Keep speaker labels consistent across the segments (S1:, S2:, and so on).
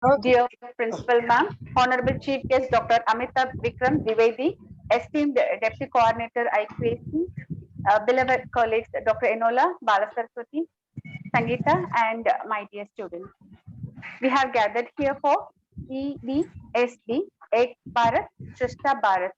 S1: Okay.
S2: Dear Principal Ma'am, Honorable Chief Guest Dr. Amitabh Vikram Dwivedi, esteemed Deputy Coordinator IQAC, beloved colleagues Dr. Enola Balasaraswati, Sangeeta, and my dear students. We have gathered here for EBSB, Ek Bharat, Shrishta Bharat,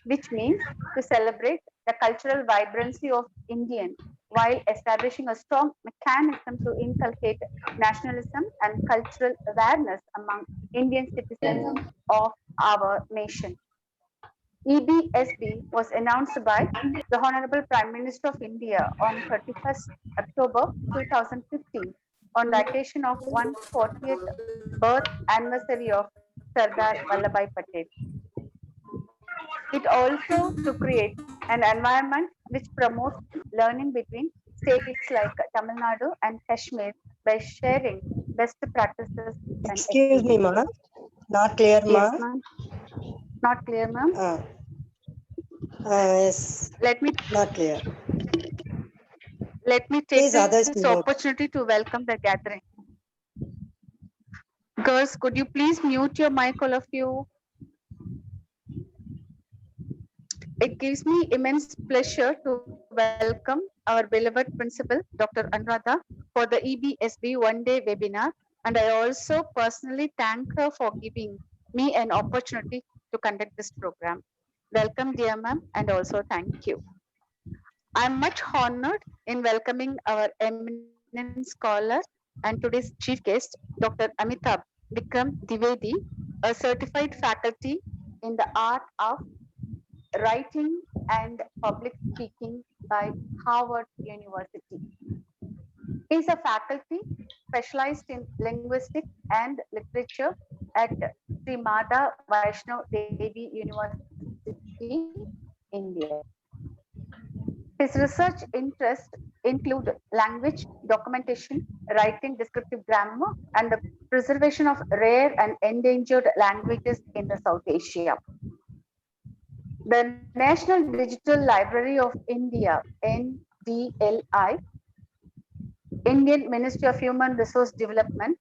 S2: which means to celebrate the cultural vibrancy of Indian while establishing a strong mechanism to inculcate nationalism and cultural awareness among Indian citizens of our nation. EBSB was announced by the Honorable Prime Minister of India on 31st October 2015 on the occasion of 140th birth anniversary of Sardar Vallabhai Patel. It also to create an environment which promotes learning between states like Tamil Nadu and Kashmir by sharing best practices and
S1: Excuse me, ma.
S2: experiences.
S1: Not clear, ma.
S2: Yes, ma'am. Not clear, ma'am.
S1: Yes.
S2: Let me
S1: Not clear.
S2: take
S1: Please, others
S2: this
S1: mute.
S2: opportunity to welcome the gathering. Girls, could you please mute your mic, all of you? It gives me immense pleasure to welcome our beloved principal, Dr. Anuradha, for the EBSB one-day webinar. And I also personally thank her for giving me an opportunity to conduct this program. Welcome, dear ma'am, and also thank you. I'm much honored in welcoming our eminent scholar and today's chief guest, Dr. Amitabh Vikram Dwivedi, a certified faculty in the art of writing and public speaking by Harvard University. He is a faculty specialized in linguistics and literature at Sri Mata Vaishnav Devi University, India. His research interests include language documentation, writing descriptive grammar, and the preservation of rare and endangered languages in the South Asia. The National Digital Library of India, NDLI, Indian Ministry of Human Resource Development,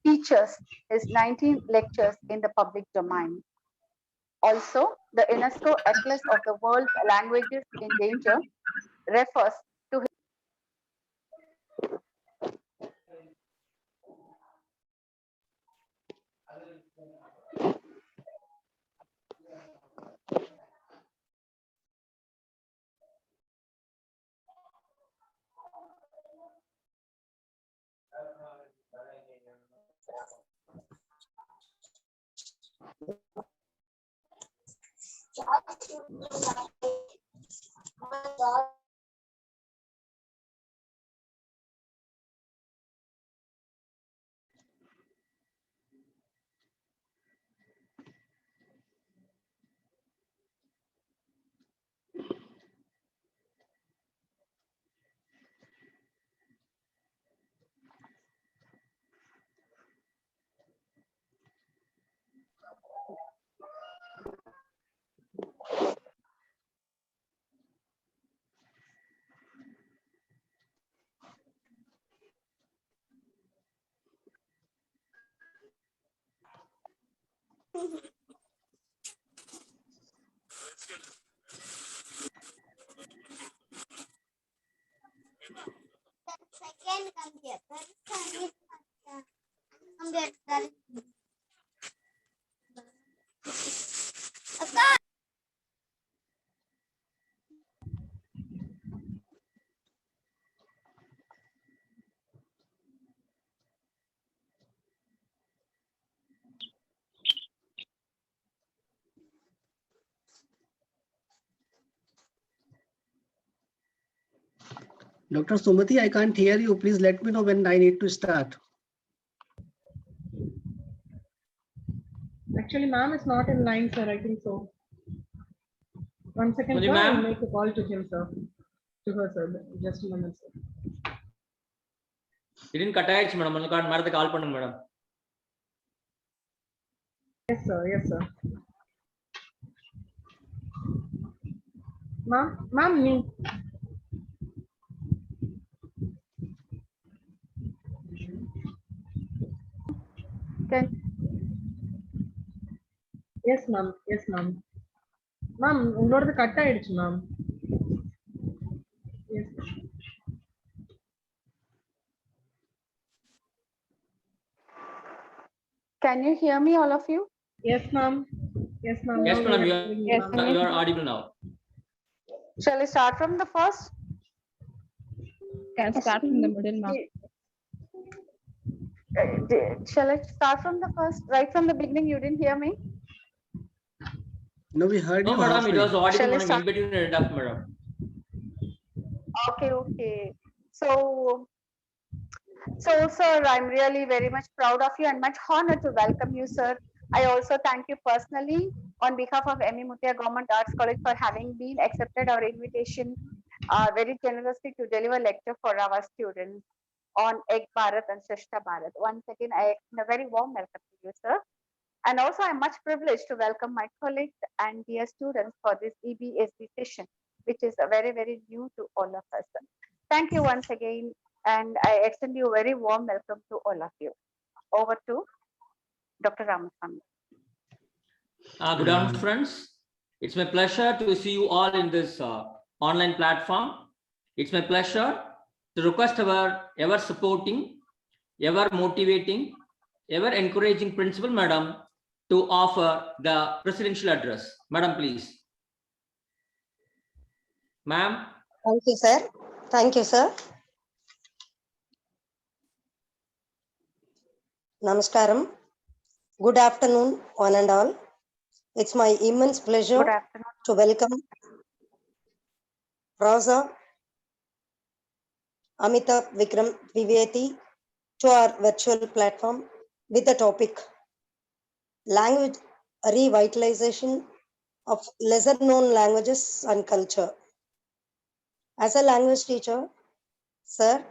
S2: features his 19 lectures in the public domain. Also, the UNESCO Atlas of the World's Languages in Danger refers to his
S3: second computer.
S4: Dr. Sumati, I can't hear you. Please let me know when I need to start.
S5: Actually, ma'am is not in line, sir. I think so. 1 second, sir. I'll make a call to him, sir. To her, sir. Just a moment, sir.
S6: Didn't cut ஆயிடுச்சு madam உங்களுக்கு மறந்து கால் பண்ணுங்க madam.
S5: Yes, sir. Yes, sir. Ma'am, me. Yes, ma'am. Yes, ma'am. Ma'am, உங்களோடது cut ஆயிடுச்சு ma'am. Yes.
S2: Can you hear me, all of you?
S5: Yes, ma'am. Yes, ma'am.
S6: Yes,
S5: Now
S6: madam,
S5: we
S6: you
S5: are
S6: are,
S5: hearing you,
S2: Yes,
S5: ma'am.
S6: you are audible now.
S2: Shall I start from the first?
S7: Can start from the middle, ma'am.
S2: Shall I start from the first? Right from the beginning, you didn't hear me?
S4: No, we heard
S6: No,
S4: you
S6: madam, it
S4: halfway.
S6: was audible,
S2: Shall I
S6: madam,
S2: start?
S6: in between and up, madam.
S2: Okay. So, sir, I'm really very much proud of you and much honored to welcome you, sir. I also thank you personally on behalf of M.E. Mutia Government Arts College for having been accepted our invitation very generously to deliver lecture for our students on Ek Bharat and Shrishta Bharat. Once again, I extend a very warm welcome to you, sir. And also, I'm much privileged to welcome my colleagues and dear students for this EBSB session, which is very, very new to all of us. Thank you once again, and I extend you a very warm welcome to all of you. Over to Dr. Ramasamy.
S6: Good afternoon, friends. It's my pleasure to see you all in this online platform. It's my pleasure to request our ever supporting, ever motivating, ever encouraging principal, madam, to offer the presidential address. Madam, please. Ma'am.
S1: Thank you, sir. Thank you, sir. Namaskaram. Good afternoon, one and all. It's my immense pleasure
S2: Good afternoon.
S1: to welcome Rosa, Amitabh Vikram Viveti to our virtual platform with the topic Language Revitalization of Lesser Known Languages and Culture. As a language teacher, sir,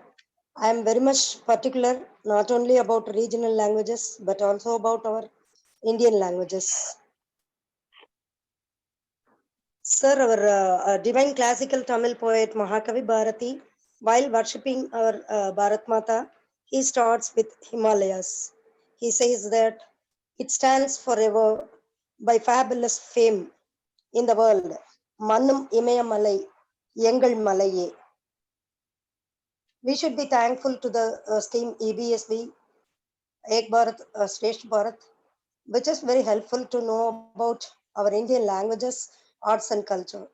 S1: I am very much particular not only about regional languages but also about our Indian languages. Sir, our divine classical Tamil poet Mahakavi Bharati, while worshipping our Bharat Mata, he starts with Himalayas. He says that it stands forever by fabulous fame in the world. Mannum Imayamalai, Yengal Malaye. We should be thankful to the team EBSB, Ek Bharat, Shresth Bharat, which is very helpful to know about our Indian languages, arts and culture.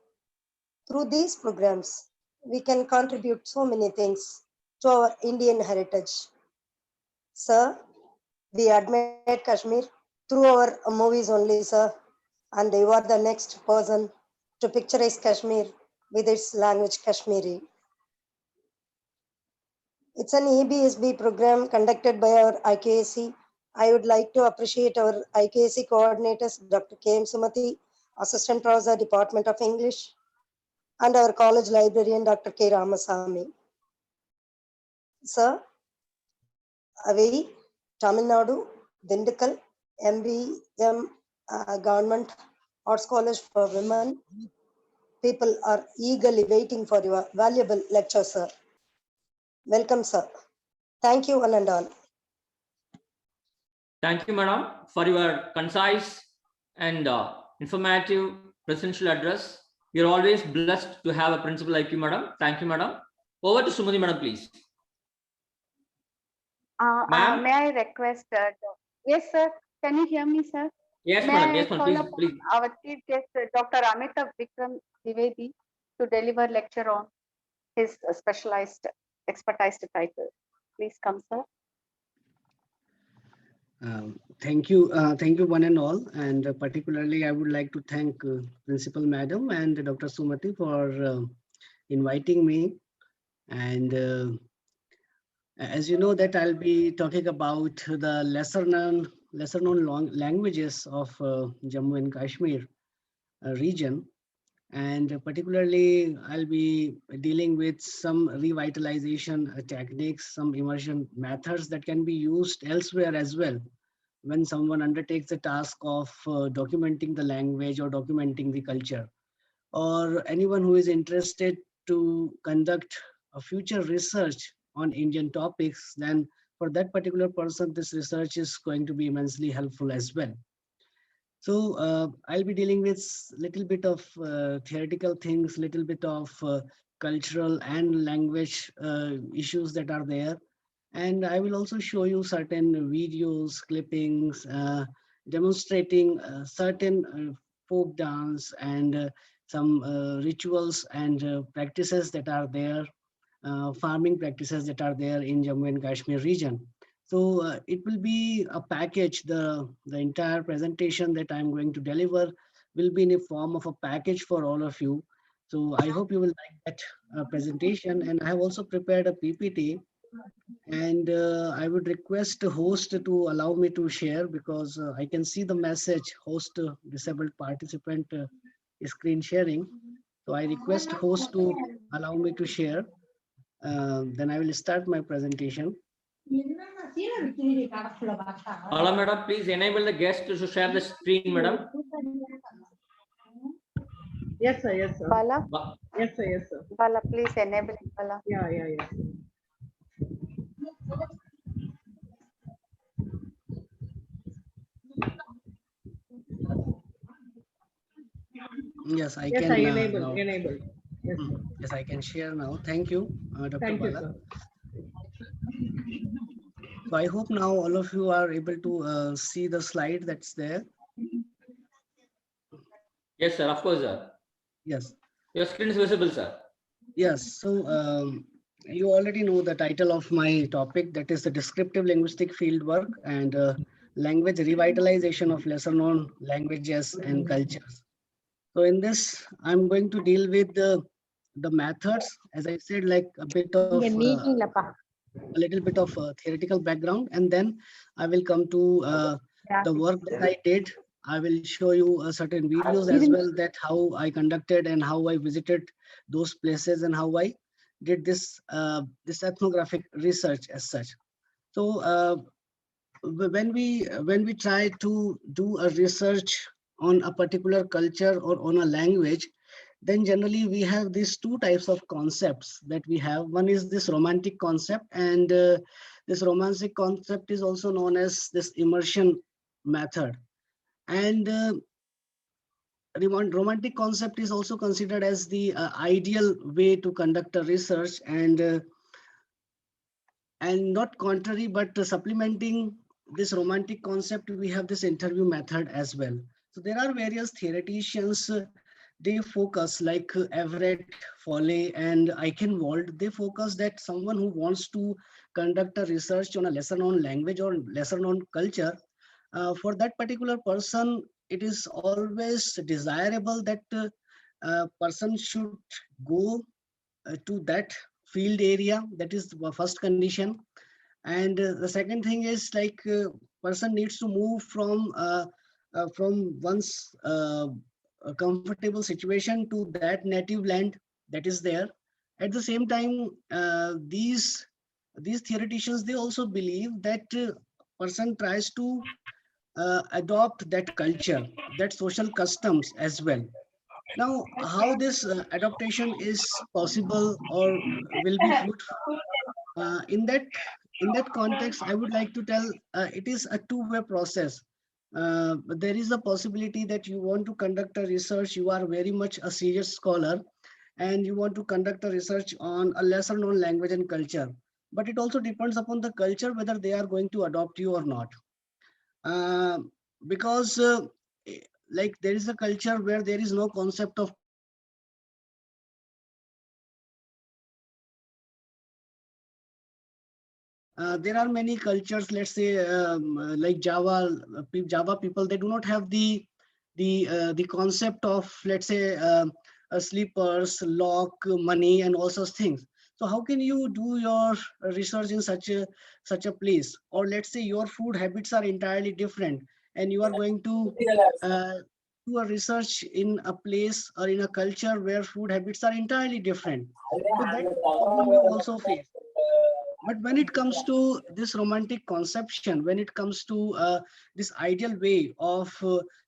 S1: Through these programs, we can contribute so many things to our Indian heritage. Sir, we admire Kashmir through our movies only, sir, and you are the next person to picturize Kashmir with its language Kashmiri. It's an EBSB program conducted by our IKSC. I would like to appreciate our IKSC coordinators, Dr. K.M. Sumati, Assistant Professor, Department of English, and our college librarian, Dr. K. Ramasamy. Sir, we, Tamil Nadu, Dindukal, MBM Government Arts College for Women, people are eagerly waiting for your valuable lecture, sir. Welcome, sir. Thank you, one and all.
S6: Thank you, madam, for your concise and informative presidential address. We are always blessed to have a principal like you, madam. Thank you, madam. Over to Sumati, madam, please. Ma'am?
S2: May I request? Yes, sir. Can you hear me, sir?
S6: Yes,
S2: May
S6: madam.
S2: I
S6: Yes, madam.
S2: call
S6: Please,
S2: upon
S6: please.
S2: our chief guest, Dr. Amitabh Vikram Dwivedi, to deliver lecture on his specialized expertise title. Please come, sir.
S4: Thank you, one and all. And particularly, I would like to thank Principal Madam and Dr. Sumati for inviting me. And as you know that I'll be talking about the lesser known languages of Jammu and Kashmir region. And particularly, I'll be dealing with some revitalization techniques, some immersion methods that can be used elsewhere as well when someone undertakes the task of documenting the language or documenting the culture, or anyone who is interested to conduct a future research on Indian topics, then for that particular person, this research is going to be immensely helpful as well. So I'll be dealing with little bit of theoretical things, little bit of cultural and language issues that are there. And I will also show you certain videos, clippings, demonstrating certain folk dance and some rituals and practices that are there, farming practices that are there in Jammu and Kashmir region. So it will be a package. The entire presentation that I'm going to deliver will be in a form of a package for all of you. So I hope you will like that presentation. And I have also prepared a PPT, and I would request the host to allow me to share, because I can see the message host disabled participant screen sharing. So I request host to allow me to share. Then I will start my presentation.
S6: Hello, madam. Please enable the guest to share the screen, madam.
S5: Yes, sir. Yes, sir.
S2: Bala,
S5: Yes, sir. Yes, sir.
S2: Bala, please enable it, Bala.
S5: Yeah, yeah, yeah.
S4: Yes, I
S5: Yes,
S4: can
S5: I enable.
S4: now.
S5: Enable. Yes, sir.
S4: Yes, I can share now. Thank you, Dr.
S5: Thank you,
S4: Bala.
S5: sir.
S4: So I hope now all of you are able to see the slide that's there.
S6: Yes, sir. Of course, sir.
S4: Yes.
S6: Your screen is visible, sir.
S4: Yes. So you already know the title of my topic, that is the descriptive linguistic fieldwork and language revitalization of lesser known languages and cultures. So in this, I'm going to deal with the methods, as I said, like a little bit of theoretical background, and then I will come to the work that I did. I will show you certain videos as well, that how I conducted and how I visited those places and how I did this ethnographic research as such. So when we try to do a research on a particular culture or on a language, then generally we have these two types of concepts that we have. One is this romantic concept, and this romantic concept is also known as this immersion method. And romantic concept is also considered as the ideal way to conduct a research, and not contrary, but supplementing this romantic concept, we have this interview method as well. So there are various theoreticians, they focus like Everett, Foley, and Eichenwald. They focus that someone who wants to conduct a research on a lesser known language or lesser known culture, for that particular person, it is always desirable that a person should go to that field area. That is the first condition. And the second thing is like person needs to move from one's a comfortable situation to that native land that is there. At the same time, these theoreticians, they also believe that person tries to adopt that culture, that social customs as well. Now, how this adaptation is possible or will be fruitful, in that context, I would like to tell it is a two-way process. There is a possibility that you want to conduct a research, you are very much a serious scholar, and you want to conduct a research on a lesser known language and culture. But it also depends upon the culture whether they are going to adopt you or not. Because like there is a culture where there is no concept of there are many cultures, let's say like Java people, they do not have the concept of, let's say, sleepers, lock, money, and all such things. So how can you do your research in such a place? Or let's say your food habits are entirely different, and you are going to do a research in a place or in a culture where food habits are entirely different. So that problem you also face. But when it comes to this romantic conception, when it comes to this ideal way of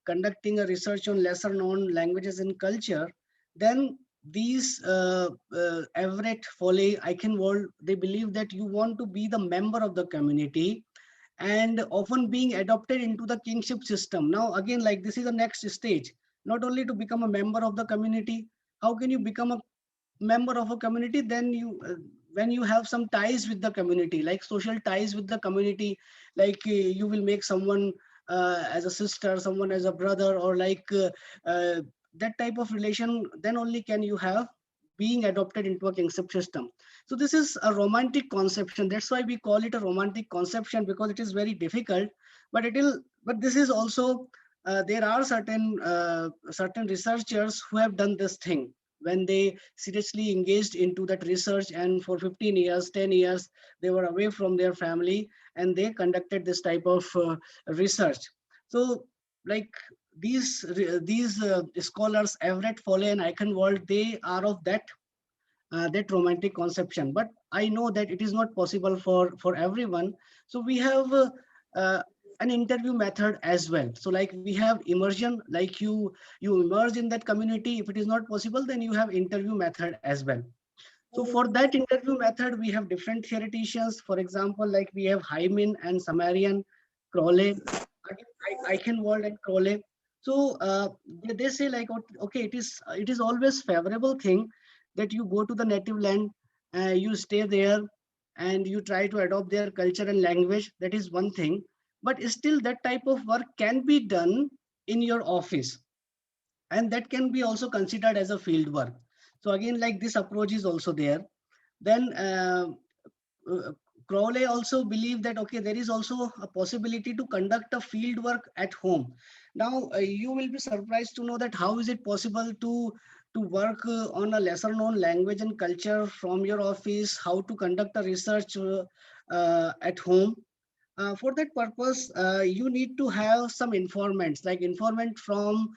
S4: conducting a research on lesser known languages and culture, then these Everett, Foley, Eichenwald, they believe that you want to be the member of the community, and often being adopted into the kingship system. Now, again, like this is the next stage, not only to become a member of the community. How can you become a member of a community? Then you, when you have some ties with the community, like social ties with the community, like you will make someone as a sister, someone as a brother, or like that type of relation, then only can you have being adopted into a kingship system. So this is a romantic conception. That's why we call it a romantic conception, because it is very difficult. But but this is also there are certain researchers who have done this thing when they seriously engaged into that research, and for 15 years, 10 years, they were away from their family and they conducted this type of research. So like these scholars, Everett Foley and Eichenwald, they are of that romantic conception. But I know that it is not possible for everyone. So we have an interview method as well. So like we have immersion, like you immerse in that community. If it is not possible, then you have interview method as well. So for that interview method, we have different theoreticians. For example, like we have Hyman and Sumerian, Crowley, Eichenwald and Crowley. So they say like, okay, it is always favorable thing that you go to the native land, you stay there, and you try to adopt their culture and language. That is one thing. But still, that type of work can be done in your office, and that can be also considered as a field work. So again, like this approach is also there. Then Crowley also believed that, okay, there is also a possibility to conduct a field work at home. Now, you will be surprised to know that how is it possible to work on a lesser known language and culture from your office, how to conduct a research at home. For that purpose, you need to have some informants, like informant from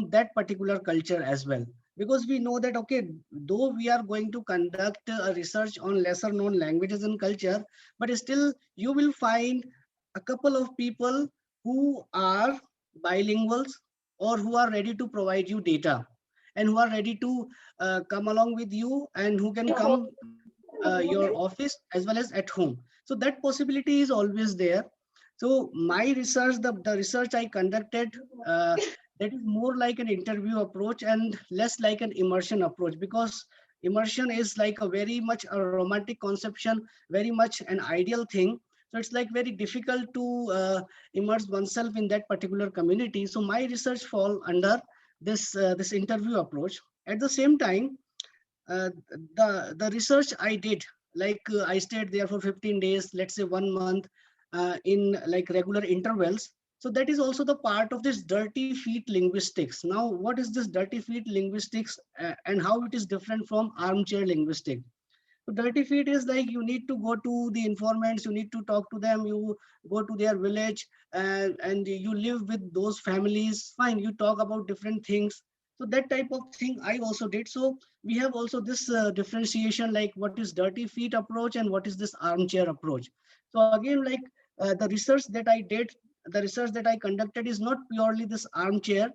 S4: that particular culture as well. Because we know that, okay, though we are going to conduct a research on lesser known languages and culture, but still you will find a couple of people who are bilinguals, or who are ready to provide you data, and who are ready to come along with you, and who can come your office as well as at home. So that possibility is always there. So my research, the research I conducted, that is more like an interview approach and less like an immersion approach, because immersion is like a very much a romantic conception, very much an ideal thing. So it's like very difficult to immerse oneself in that particular community. So my research fall under this interview approach. At the same time, the research I did, like I stayed there for 15 days, let's say 1 month, in like regular intervals. So that is also the part of this dirty feet linguistics. Now, what is this dirty feet linguistics, and how it is different from armchair linguistics? So dirty feet is like you need to go to the informants, you need to talk to them, you go to their village, and you live with those families. Fine, you talk about different things. So that type of thing I also did. So we have also this differentiation, like what is dirty feet approach and what is this armchair approach. So again, like the research that I did, the research that I conducted is not purely this armchair,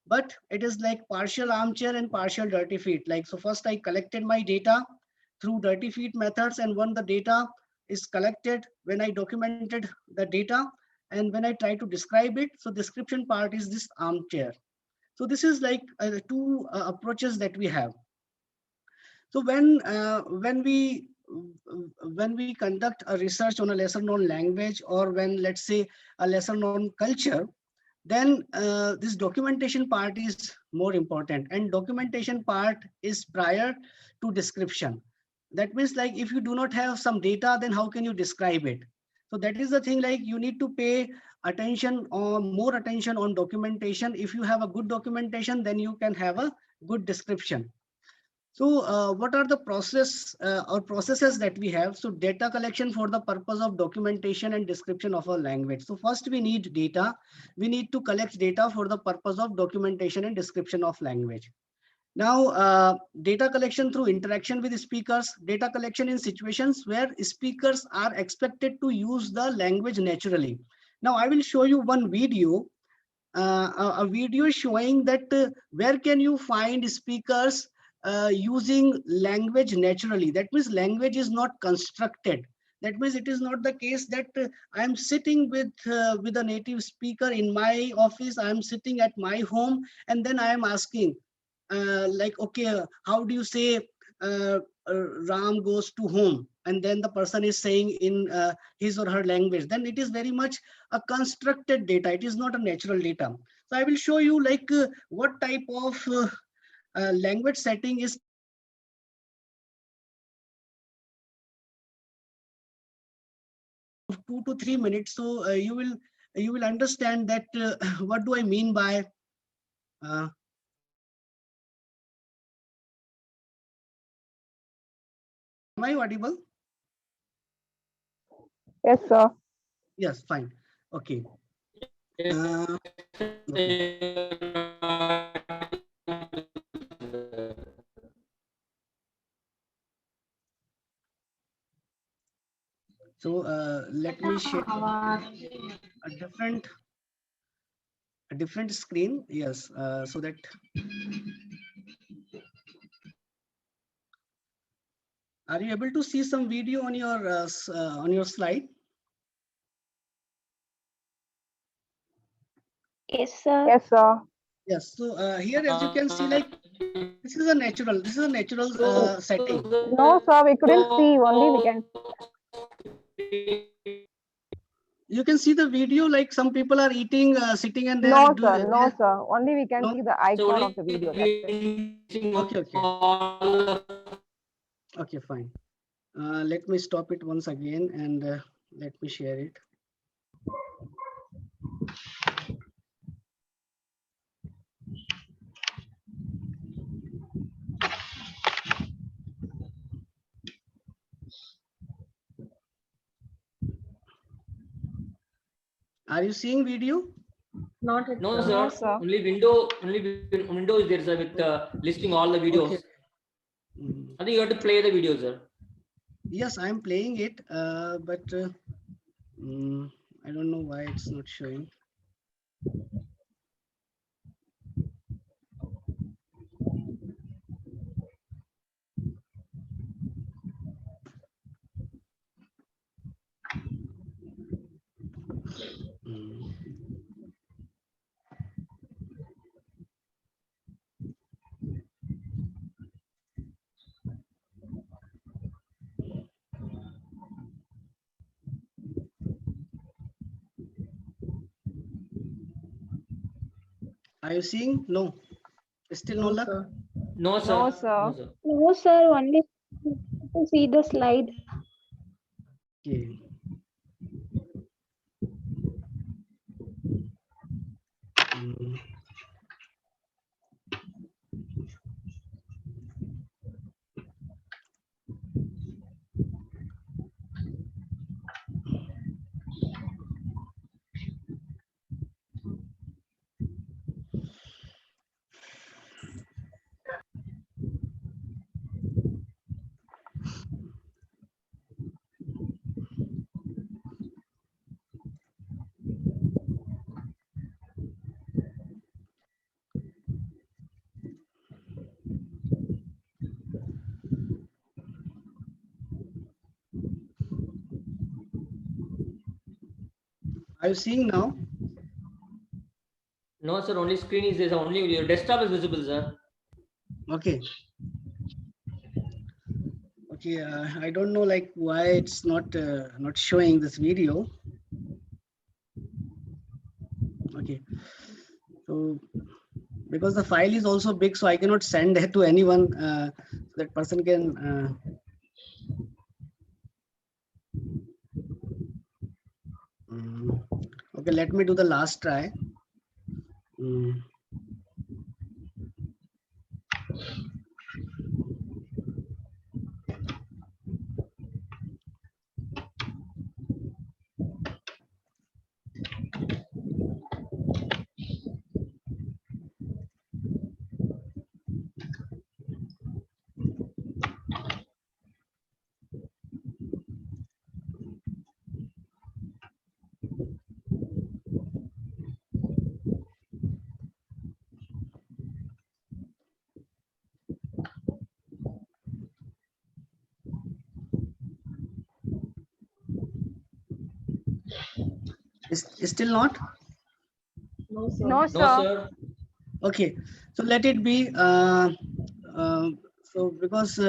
S4: but it is like partial armchair and partial dirty feet. Like, so first I collected my data through dirty feet methods, and when the data is collected, when I documented the data, and when I try to describe it, so description part is this armchair. So this is like two approaches that we have. So when we conduct a research on a lesser known language, or when, let's say, a lesser known culture, then this documentation part is more important, and documentation part is prior to description. That means, like, if you do not have some data, then how can you describe it? So that is the thing, like you need to pay attention, or more attention on documentation. If you have a good documentation, then you can have a good description. So what are the processes that we have? So data collection for the purpose of documentation and description of a language. So first we need data. We need to collect data for the purpose of documentation and description of language. Now, data collection through interaction with speakers, data collection in situations where speakers are expected to use the language naturally. Now, I will show you one video, a video showing that where can you find speakers using language naturally. That means language is not constructed. That means it is not the case that I am sitting with a native speaker in my office. I am sitting at my home, and then I am asking, like, okay, how do you say Ram goes to home? And then the person is saying in his or her language. Then it is very much a constructed data. It is not a natural data. So I will show you like what type of language setting is 2 to 3 minutes. So you will understand that what do I mean by am I audible?
S7: Yes, sir.
S4: Yes, fine. Okay. Okay. So let me share a different screen. Yes, so that are you able to see some video on your slide?
S3: Yes, sir.
S7: Yes, sir.
S4: Yes. So here, as you can see, like this is a natural setting.
S7: No, sir, we couldn't see. Only we can.
S4: You can see the video, like some people are eating, sitting, and they are
S7: No, sir.
S4: doing.
S7: No, sir. Only we can
S4: No?
S7: see the icon of the video. That's it.
S4: Okay, okay. Okay, fine. Let me stop it once again and let me share it. Are you seeing video?
S5: Not at
S6: No,
S5: sir.
S6: sir.
S7: No, sir.
S6: Only window is there, sir, with listing all the videos.
S4: Okay. Mm.
S6: I think you have to play the video, sir.
S4: Yes, I'm playing it, but I don't know why it's not showing. Mm. Are you seeing? No, still no
S5: No,
S4: luck.
S5: sir.
S6: No, sir.
S7: No, sir.
S6: No, sir.
S3: No, sir. Only to see the slide.
S4: Okay. Mm. Are you seeing now?
S6: No, sir. Only screen is there. Only your desktop is visible, sir.
S4: Okay. Okay. I don't know like why it's not showing this video. Okay. So because the file is also big, so I cannot send it to anyone. So that person can. Okay, let me do the last try. Mm. Is still not?
S5: No, sir.
S7: No,
S6: No,
S7: sir.
S6: sir.
S4: Okay, so let it be. So because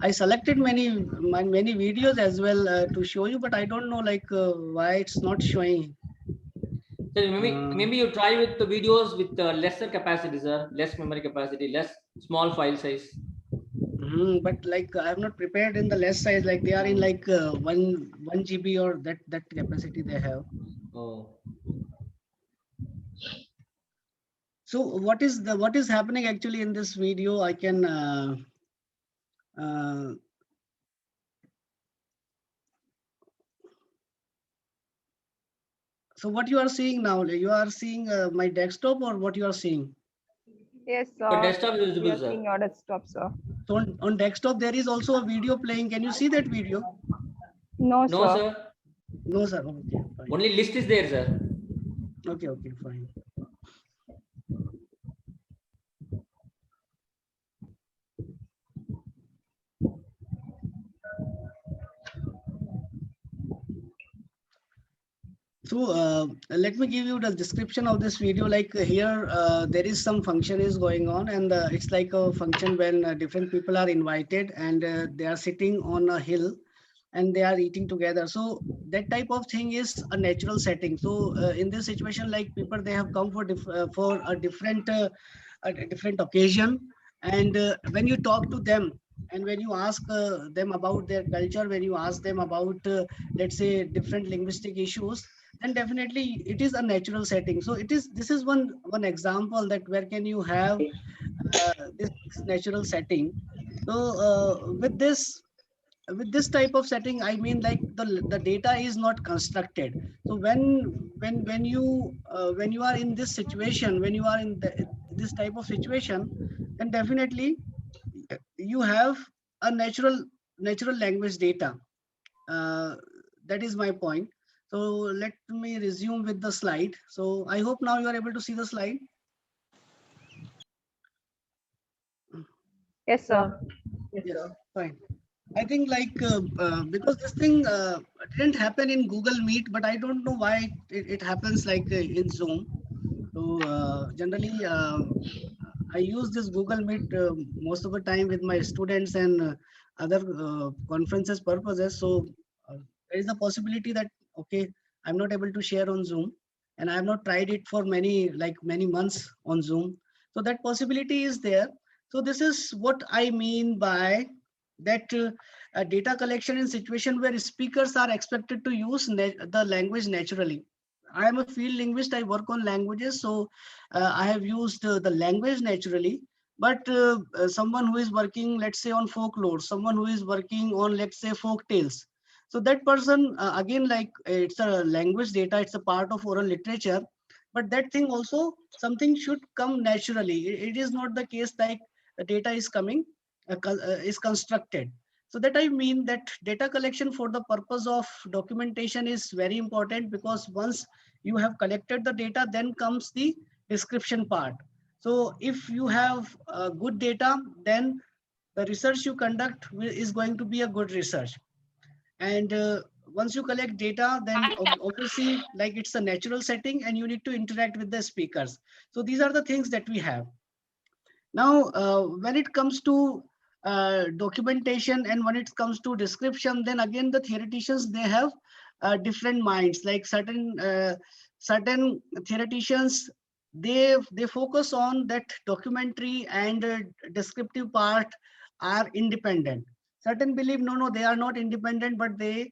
S4: I selected many videos as well to show you, but I don't know like why it's not showing.
S6: So maybe you try with the videos with lesser capacity, sir, less memory capacity, less small file size.
S4: But like I have not prepared in the less size, like they are in like 1 GB or that capacity they have.
S6: Oh.
S4: So what is happening actually in this video? I can so what you are seeing now? You are seeing my desktop or what you are seeing?
S7: Yes,
S6: Your
S7: sir.
S6: desktop is
S7: We
S6: visible,
S7: are
S6: sir.
S7: seeing your desktop, sir.
S4: So on desktop there is also a video playing. Can you see that video?
S7: No,
S6: No,
S7: sir.
S6: sir.
S4: No, sir. Okay, fine.
S6: Only list is there, sir.
S4: Okay, fine. So let me give you the description of this video. Like here, there is some function is going on, and it's like a function when different people are invited and they are sitting on a hill and they are eating together. So that type of thing is a natural setting. So in this situation, like people, they have come for a different occasion, and when you talk to them and when you ask them about their culture, when you ask them about let's say different linguistic issues, then definitely it is a natural setting. So this is one example that where can you have this natural setting. So with this type of setting, I mean like the data is not constructed. So when you are in this situation, when you are in this type of situation, then definitely you have a natural language data. uh, that is my point. So let me resume with the slide. So I hope now you are able to see the slide.
S7: Yes, sir.
S5: Yes,
S4: Yes,
S5: sir.
S4: fine. I think like because this thing didn't happen in Google Meet, but I don't know why it happens like in Zoom. So generally, I use this Google Meet most of the time with my students and other conferences purposes. So there is a possibility that okay, I'm not able to share on Zoom, and I have not tried it for many months on Zoom. So that possibility is there. So this is what I mean by that data collection in situation where speakers are expected to use the language naturally. I am a field linguist. I work on languages, so I have used the language naturally. But someone who is working, let's say, on folklore, someone who is working on, let's say, folk tales. So that person, again, like it's a language data, it's a part of oral literature. But that thing also, something should come naturally. It is not the case like the data is coming, is constructed. So that I mean that data collection for the purpose of documentation is very important, because once you have collected the data, then comes the description part. So if you have good data, then the research you conduct is going to be a good research. And once you collect data, then obviously like it's a natural setting and you need to interact with the speakers. So these are the things that we have. Now, when it comes to documentation and when it comes to description, then again the theoreticians, they have different minds. Like certain theoreticians, they focus on that documentary and descriptive part are independent. Certain believe no, they are not independent, but they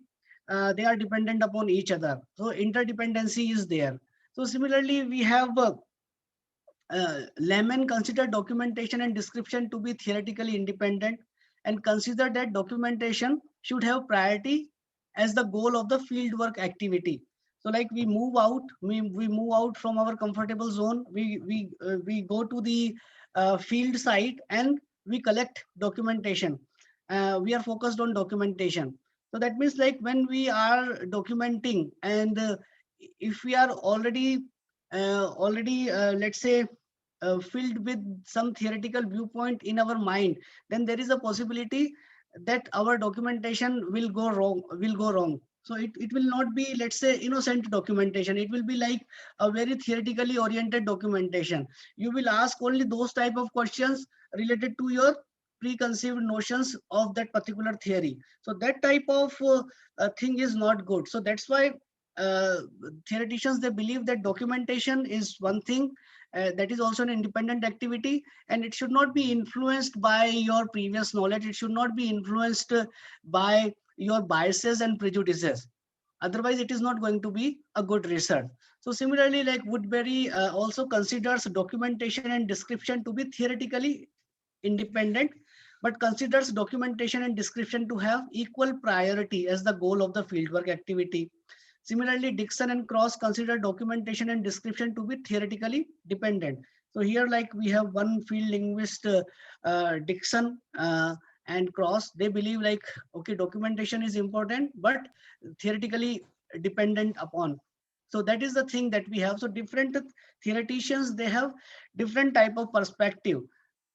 S4: are dependent upon each other. So interdependency is there. So similarly, we have laymen consider documentation and description to be theoretically independent and consider that documentation should have priority as the goal of the fieldwork activity. So like we move out, we move out from our comfortable zone, we go to the field site and we collect documentation. We are focused on documentation. So that means like when we are documenting and if we are already let's say filled with some theoretical viewpoint in our mind, then there is a possibility that our documentation will go wrong. So it will not be, let's say, innocent documentation. It will be like a very theoretically oriented documentation. You will ask only those type of questions related to your preconceived notions of that particular theory. So that type of thing is not good. So that's why theoreticians, they believe that documentation is one thing that is also an independent activity, and it should not be influenced by your previous knowledge. It should not be influenced by your biases and prejudices. Otherwise, it is not going to be a good research. So similarly, like Woodbury also considers documentation and description to be theoretically independent, but considers documentation and description to have equal priority as the goal of the fieldwork activity. Similarly, Dixon and Cross consider documentation and description to be theoretically dependent. So here, like we have one field linguist, Dixon and Cross, they believe like, okay, documentation is important, but theoretically dependent upon. So that is the thing that we have. So different theoreticians, they have different type of perspective,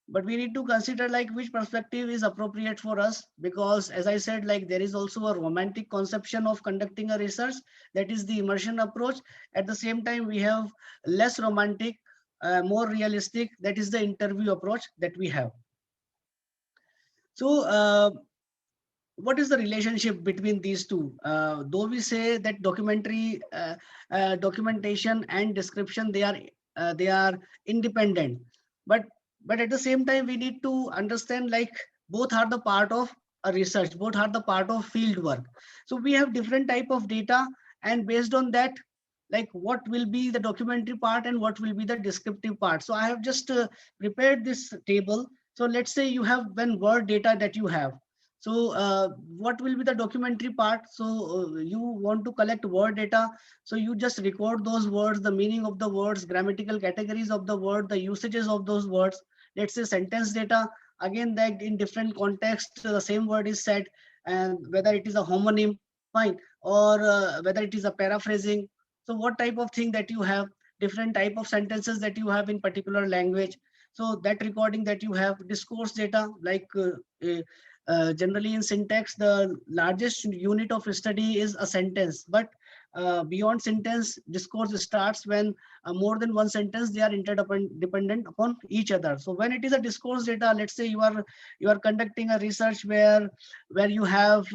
S4: but we need to consider like which perspective is appropriate for us, because as I said, like there is also a romantic conception of conducting a research, that is the immersion approach. At the same time, we have less romantic, more realistic, that is the interview approach that we have. So what is the relationship between these two? Though we say that documentation and description, they are independent, but at the same time, we need to understand like both are the part of a research, both are the part of field work. So we have different type of data, and based on that, like what will be the documentary part and what will be the descriptive part. So I have just prepared this table. So let's say you have one word data that you have. So what will be the documentary part? So you want to collect word data. So you just record those words, the meaning of the words, grammatical categories of the word, the usages of those words. Let's say sentence data, again, that in different contexts, the same word is said, and whether it is a homonym, fine, or whether it is a paraphrasing. So what type of thing that you have, different type of sentences that you have in particular language. So that recording that you have, discourse data, like generally in syntax, the largest unit of study is a sentence, but beyond sentence, discourse starts when more than one sentence, they are interdependent upon each other. So when it is a discourse data, let's say you are conducting a research where you have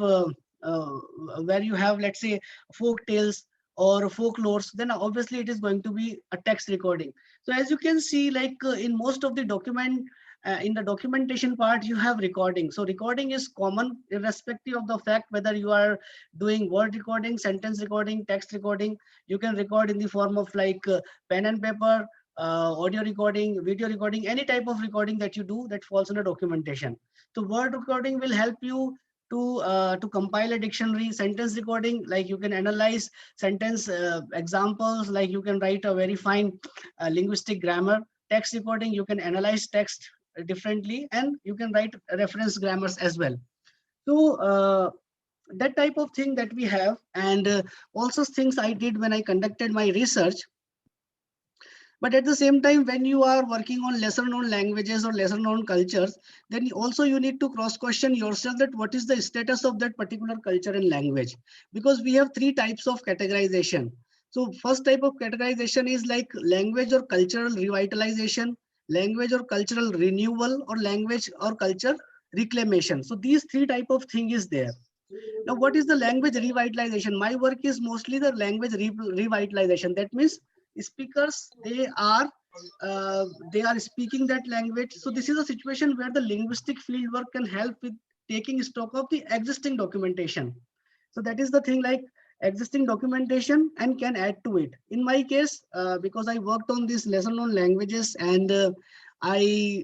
S4: let's say folk tales or folklores, then obviously it is going to be a text recording. So as you can see, like in most of the in the documentation part, you have recording. So recording is common irrespective of the fact whether you are doing word recording, sentence recording, text recording. You can record in the form of like pen and paper, audio recording, video recording, any type of recording that you do that falls under documentation. So word recording will help you to compile a dictionary. Sentence recording, like you can analyze sentence examples, like you can write a very fine linguistic grammar. Text recording, you can analyze text differently, and you can write reference grammars as well. So that type of thing that we have, and also things I did when I conducted my research. But at the same time, when you are working on lesser known languages or lesser known cultures, then also you need to cross question yourself that what is the status of that particular culture and language, because we have three types of categorization. So first type of categorization is like language or cultural revitalization, language or cultural renewal, or language or culture reclamation. So these three type of thing is there. Now, what is the language revitalization? My work is mostly the language revitalization. That means speakers, they are speaking that language. So this is a situation where the linguistic fieldwork can help with taking stock of the existing documentation. So that is the thing, like existing documentation, and can add to it. In my case, because I worked on these lesser known languages, and I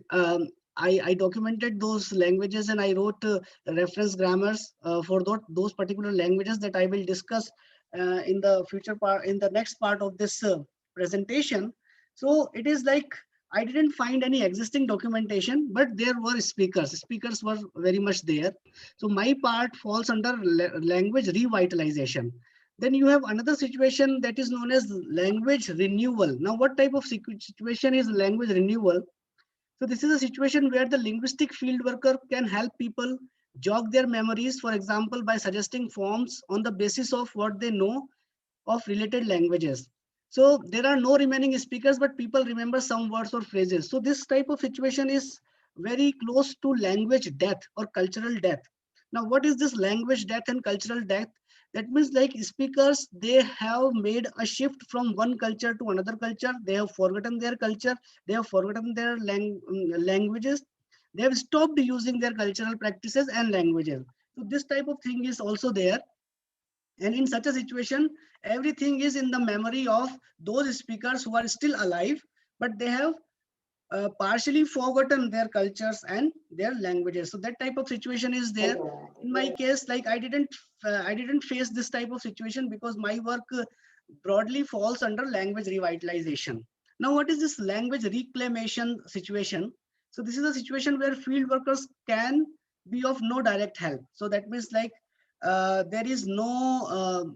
S4: documented those languages, and I wrote reference grammars for those particular languages that I will discuss in the future part, in the next part of this presentation. So it is like I didn't find any existing documentation, but there were speakers. Speakers were very much there. So my part falls under language revitalization. Then you have another situation that is known as language renewal. Now, what type of situation is language renewal? So this is a situation where the linguistic field worker can help people jog their memories, for example, by suggesting forms on the basis of what they know of related languages. So there are no remaining speakers, but people remember some words or phrases. So this type of situation is very close to language death or cultural death. Now, what is this language death and cultural death? That means like speakers, they have made a shift from one culture to another culture. They have forgotten their culture. They have forgotten their languages. They have stopped using their cultural practices and languages. So this type of thing is also there. And in such a situation, everything is in the memory of those speakers who are still alive, but they have partially forgotten their cultures and their languages. So that type of situation is there. In my case, like I didn't face this type of situation because my work broadly falls under language revitalization. Now, what is this language reclamation situation? So this is a situation where field workers can be of no direct help. So that means like there is no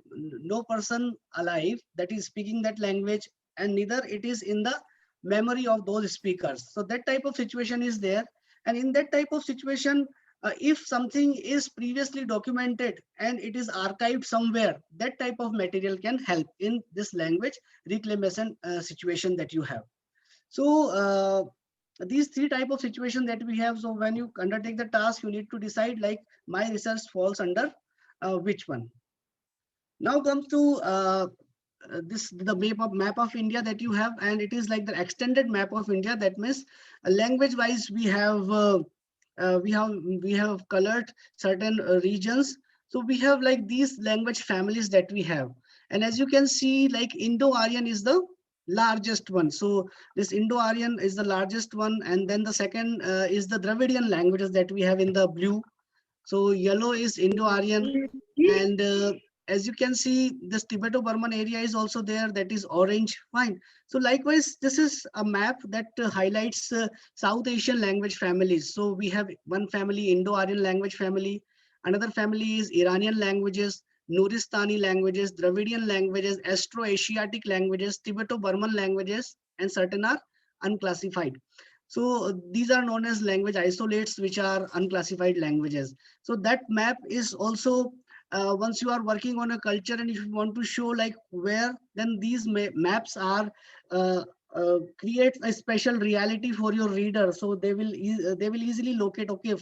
S4: person alive that is speaking that language, and neither it is in the memory of those speakers. So that type of situation is there. And in that type of situation, if something is previously documented and it is archived somewhere, that type of material can help in this language reclamation situation that you have. So these three type of situation that we have. So when you undertake the task, you need to decide like my research falls under which one. Now comes to this the map of India that you have, and it is like the extended map of India. That means language wise we have colored certain regions. So we have like these language families that we have, and as you can see, like Indo-Aryan is the largest one. So this Indo-Aryan is the largest one, and then the second is the Dravidian languages that we have in the blue. So yellow is Indo-Aryan, and as you can see, this Tibeto-Burman area is also there, that is orange. Fine. So likewise, this is a map that highlights South Asian language families. So we have one family, Indo-Aryan language family. Another family is Iranian languages, Nuristani languages, Dravidian languages, Austro-Asiatic languages, Tibeto-Burman languages, and certain are unclassified. So these are known as language isolates, which are unclassified languages. So that map is also once you are working on a culture and if you want to show like where, then these maps are create a special reality for your reader. So they will easily locate, okay,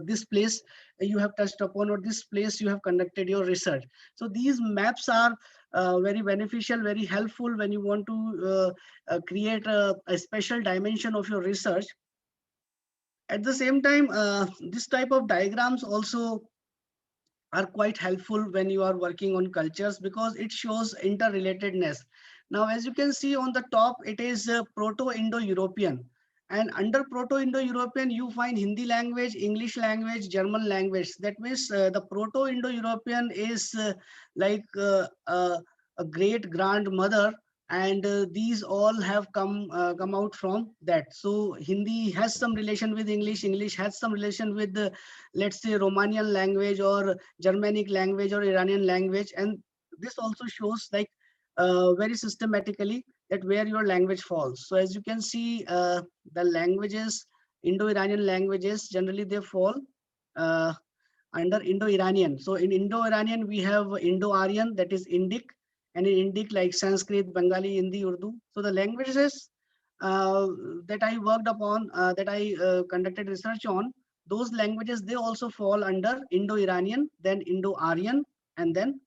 S4: this place you have touched upon, or this place you have conducted your research. So these maps are very beneficial, very helpful when you want to create a special dimension of your research. At the same time, this type of diagrams also are quite helpful when you are working on cultures because it shows interrelatedness. Now, as you can see on the top, it is Proto-Indo-European. And under Proto-Indo-European, you find Hindi language, English language, German language. That means the Proto-Indo-European is like a great grandmother, and these all have come out from that. So Hindi has some relation with English, English has some relation with let's say Romanian language or Germanic language or Iranian language, and this also shows like very systematically that where your language falls. So as you can see, the languages, Indo-Iranian languages, generally they fall under Indo-Iranian. So in Indo-Iranian, we have Indo-Aryan, that is Indic, and in Indic like Sanskrit, Bengali, Hindi, Urdu. So the languages that I worked upon, that I conducted research on, those languages, they also fall under Indo-Iranian, then Indo-Aryan, and then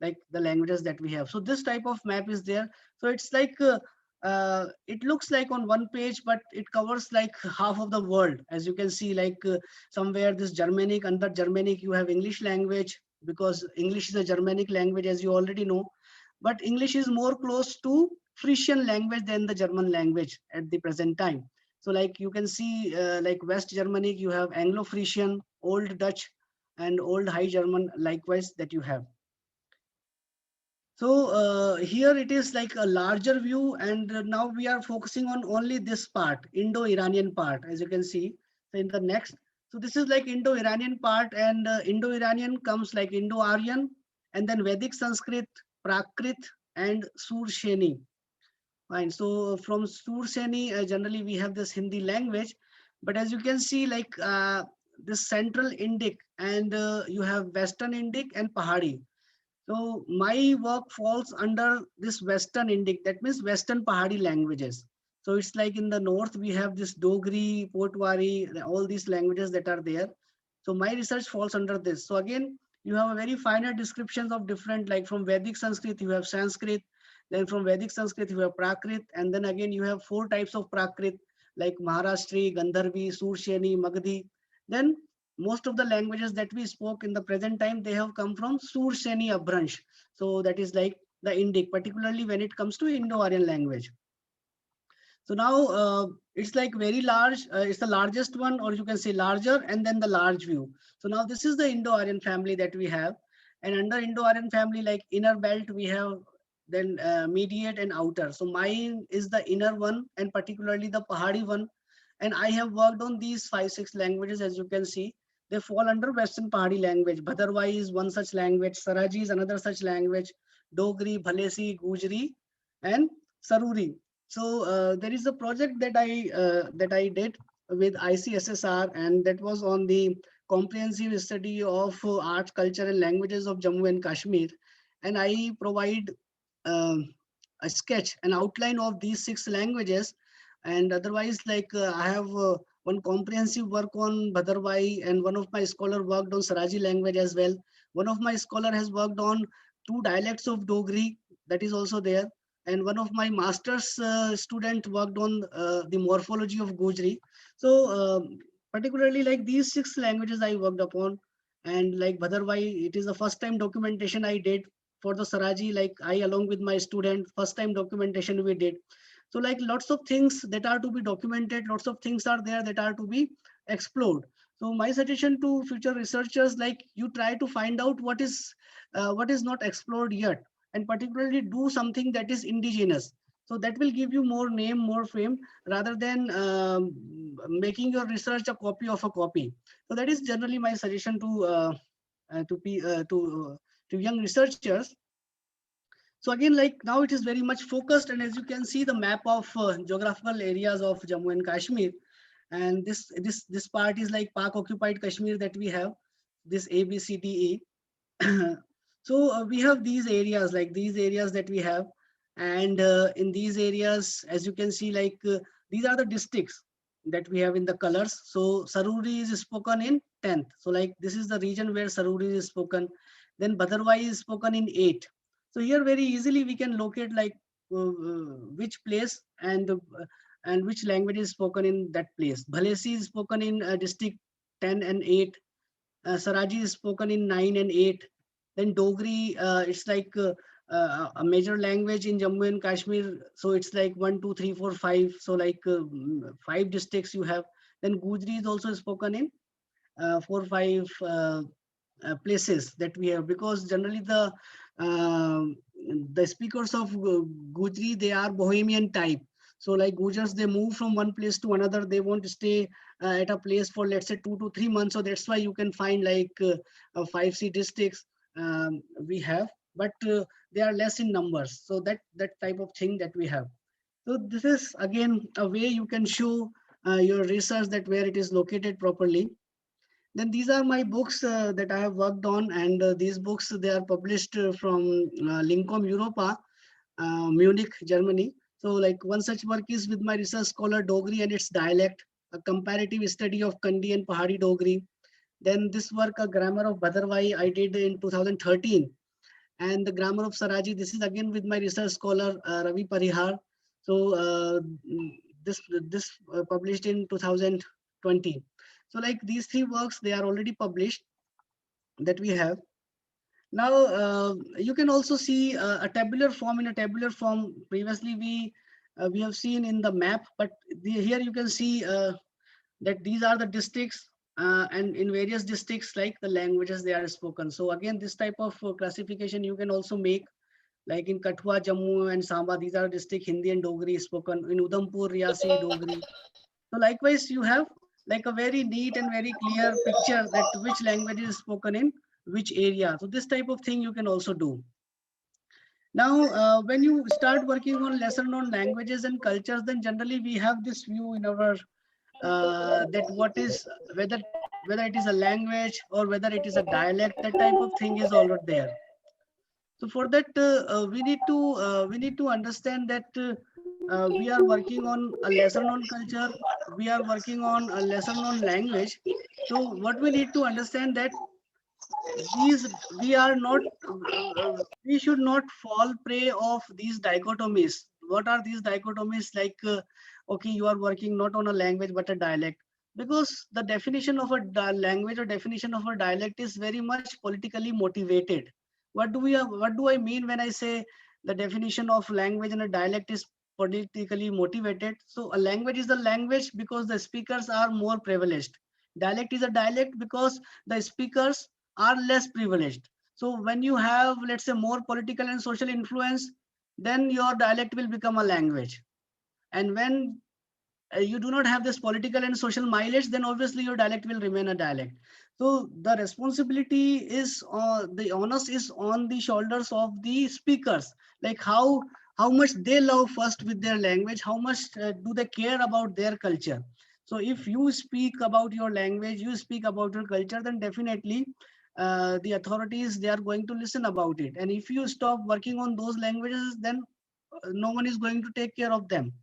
S4: like the languages that we have. So this type of map is there. So it's like, it looks like on one page, but it covers like half of the world. As you can see, like somewhere this Germanic, under Germanic, you have English language, because English is a Germanic language, as you already know. But English is more close to Frisian language than the German language at the present time. So like you can see, like West Germanic, you have Anglo-Frisian, Old Dutch, and Old High German likewise that you have. So here it is like a larger view, and now we are focusing on only this part, Indo-Iranian part, as you can see. So in the next, so this is like Indo-Iranian part, and Indo-Iranian comes like Indo-Aryan, and then Vedic Sanskrit, Prakrit, and Sursheni. Fine. So from Sursheni, generally we have this Hindi language, but as you can see, like this Central Indic, and you have Western Indic and Pahadi. So my work falls under this Western Indic, that means Western Pahadi languages. So it's like in the north, we have this Dogri, Potwari, all these languages that are there. So my research falls under this. So again, you have a very finer descriptions of different, like from Vedic Sanskrit, you have Sanskrit, then from Vedic Sanskrit, you have Prakrit, and then again, you have 4 types of Prakrit, like Maharashtri, Gandharvi, Sursheni, Magdi. Then most of the languages that we spoke in the present time, they have come from Sursheni Abhransh. So that is like the Indic, particularly when it comes to Indo-Aryan language. So now it's like very large, it's the largest one, or you can say larger, and then the large view. So now this is the Indo-Aryan family that we have. And under Indo-Aryan family, like inner belt, we have then mediate and outer. So mine is the inner one, and particularly the Pahadi one. And I have worked on these 5-6 languages, as you can see. They fall under Western Pahadi language. Bhadarwai is one such language. Saraji is another such language. Dogri, Bhalesi, Gujri, and Saruri. So there is a project that I did with ICSSR, and that was on the comprehensive study of art, culture, and languages of Jammu and Kashmir. And I provide a sketch, an outline of these 6 languages. And otherwise, like I have one comprehensive work on Bhadarwai, and one of my scholar worked on Saraji language as well. One of my scholar has worked on 2 dialects of Dogri, that is also there. And one of my master's student worked on the morphology of Gujri. So particularly like these 6 languages I worked upon. And like Bhadarwai, it is the first time documentation I did. For the Saraji, like I along with my student, first time documentation we did. So like lots of things that are to be documented, lots of things are there that are to be explored. So my suggestion to future researchers, like you try to find out what is not explored yet, and particularly do something that is indigenous. So that will give you more name, more fame, rather than making your research a copy of a copy. So that is generally my suggestion to young researchers. So again, like now it is very much focused, and as you can see the map of geographical areas of Jammu and Kashmir, and this part is like Pak occupied Kashmir that we have, this A, B, C, D, E. So we have these areas, like these areas that we have, and in these areas, as you can see, like these are the districts that we have in the colors. So Saruri is spoken in 10th. So like this is the region where Saruri is spoken. Then Bhadarwai is spoken in 8th. So here very easily we can locate like which place and which language is spoken in that place. Bhalesi is spoken in district 10 and 8. Saraji is spoken in 9 and 8. Then Dogri, it's like a major language in Jammu and Kashmir. So it's like 1, 2, 3, 4, 5. So like 5 districts you have. Then Gujri is also spoken in 4, 5 places that we have, because generally the speakers of Gujri, they are Bohemian type. So like Gujars, they move from one place to another. They won't stay at a place for, let's say, 2 to 3 months. So that's why you can find like 5 districts we have, but they are less in numbers. So that type of thing that we have. So this is again a way you can show your research that where it is located properly. Then these are my books that I have worked on, and these books, they are published from Linkom Europa, Munich, Germany. So like one such work is with my research scholar Dogri and its dialect, a comparative study of Kandi and Pahadi Dogri. Then this work, a grammar of Bhadarwai, I did in 2013. And the grammar of Saraji, this is again with my research scholar Ravi Parihar. So this published in 2020. So like these 3 works, they are already published that we have. Now you can also see a tabular form. In a tabular form, previously we have seen in the map, but here you can see that these are the districts, and in various districts, like the languages they are spoken. So again, this type of classification you can also make, like in Kathua, Jammu and Samba, these are district Hindi and Dogri spoken. In Udhampur, Riyasi, Dogri. So likewise, you have like a very neat and very clear picture that which language is spoken in which area. So this type of thing you can also do. Now, when you start working on lesser known languages and cultures, then generally we have this view in our that what is, whether whether it is a language or whether it is a dialect, that type of thing is already there. So for that, we need to understand that we are working on a lesser known culture. We are working on a lesser known language. So what we need to understand that these we are not we should not fall prey of these dichotomies. What are these dichotomies? Like okay, you are working not on a language but a dialect, because the definition of a language or definition of a dialect is very much politically motivated. What do I mean when I say the definition of language and a dialect is politically motivated? So a language is a language because the speakers are more privileged. Dialect is a dialect because the speakers are less privileged. So when you have, let's say, more political and social influence, then your dialect will become a language. And when you do not have this political and social mileage, then obviously your dialect will remain a dialect. So the responsibility is, the onus is on the shoulders of the speakers, like how much they love first with their language, how much do they care about their culture. So if you speak about your language, you speak about your culture, then definitely the authorities, they are going to listen about it. And if you stop working on those languages, then no one is going to take care of them.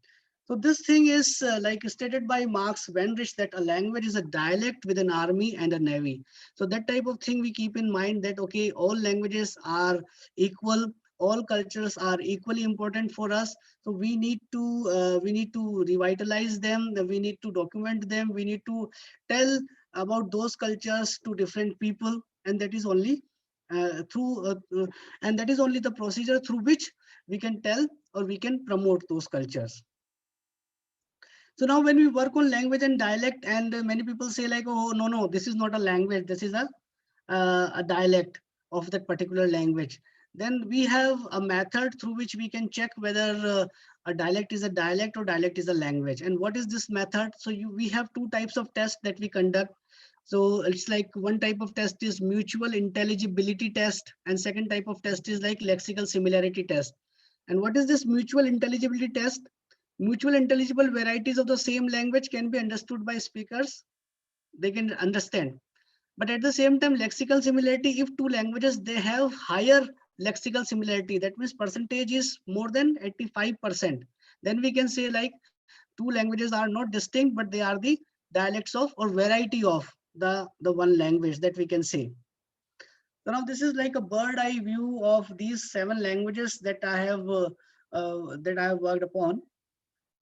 S4: So this thing is like stated by Marx Weinrich, that a language is a dialect with an army and a navy. So that type of thing we keep in mind, that okay, all languages are equal, all cultures are equally important for us. So we need to revitalize them, we need to document them, we need to tell about those cultures to different people, and that is only and that is only the procedure through which we can tell or we can promote those cultures. So now when we work on language and dialect, and many people say like, oh, no, this is not a language, this is a dialect of that particular language. Then we have a method through which we can check whether a dialect is a dialect or dialect is a language. And what is this method? So we have two types of tests that we conduct. So it's like one type of test is mutual intelligibility test, and second type of test is like lexical similarity test. And what is this mutual intelligibility test? Mutual intelligible varieties of the same language can be understood by speakers. They can understand. But at the same time, lexical similarity, if two languages, they have higher lexical similarity, that means percentage is more than 85%. Then we can say like two languages are not distinct, but they are the dialects of or variety of the one language, that we can say. So now this is like a bird eye view of these 7 languages that I have worked upon.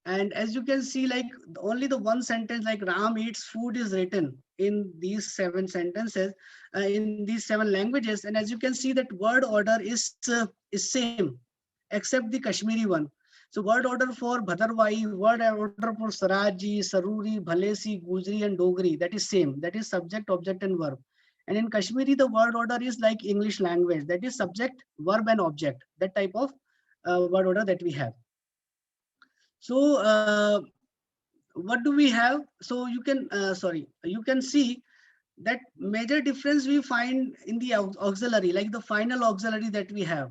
S4: And as you can see, like only the one sentence like Ram eats food is written in these 7 sentences, in these 7 languages. And as you can see, that word order is same, except the Kashmiri one. So word order for Bhadarwai, word order for Saraji, Saruri, Bhalesi, Gujri, and Dogri, that is same. That is subject, object, and verb. And in Kashmiri, the word order is like English language. That is subject, verb, and object. That type of word order that we have. So what do we have? So you can, you can see that major difference we find in the auxiliary, like the final auxiliary that we have.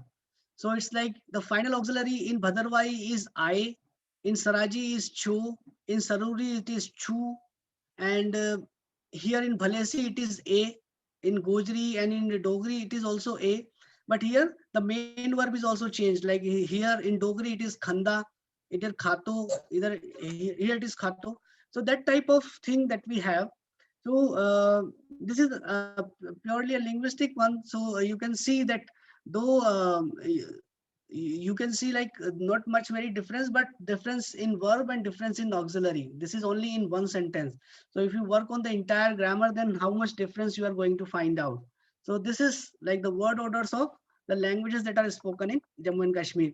S4: So it's like the final auxiliary in Bhadarwai is I, in Saraji is Chu, in Saruri it is Chu, and here in Bhalesi it is A, in Gojri and in Dogri it is also A. But here the main verb is also changed, like here in Dogri it is Khanda, it is Khato, either here it is Khato. So that type of thing that we have. So this is purely a linguistic one. So you can see that though you can see like not much very difference, but difference in verb and difference in auxiliary. This is only in one sentence. So if you work on the entire grammar, then how much difference you are going to find out. So this is like the word orders of the languages that are spoken in Jammu and Kashmir.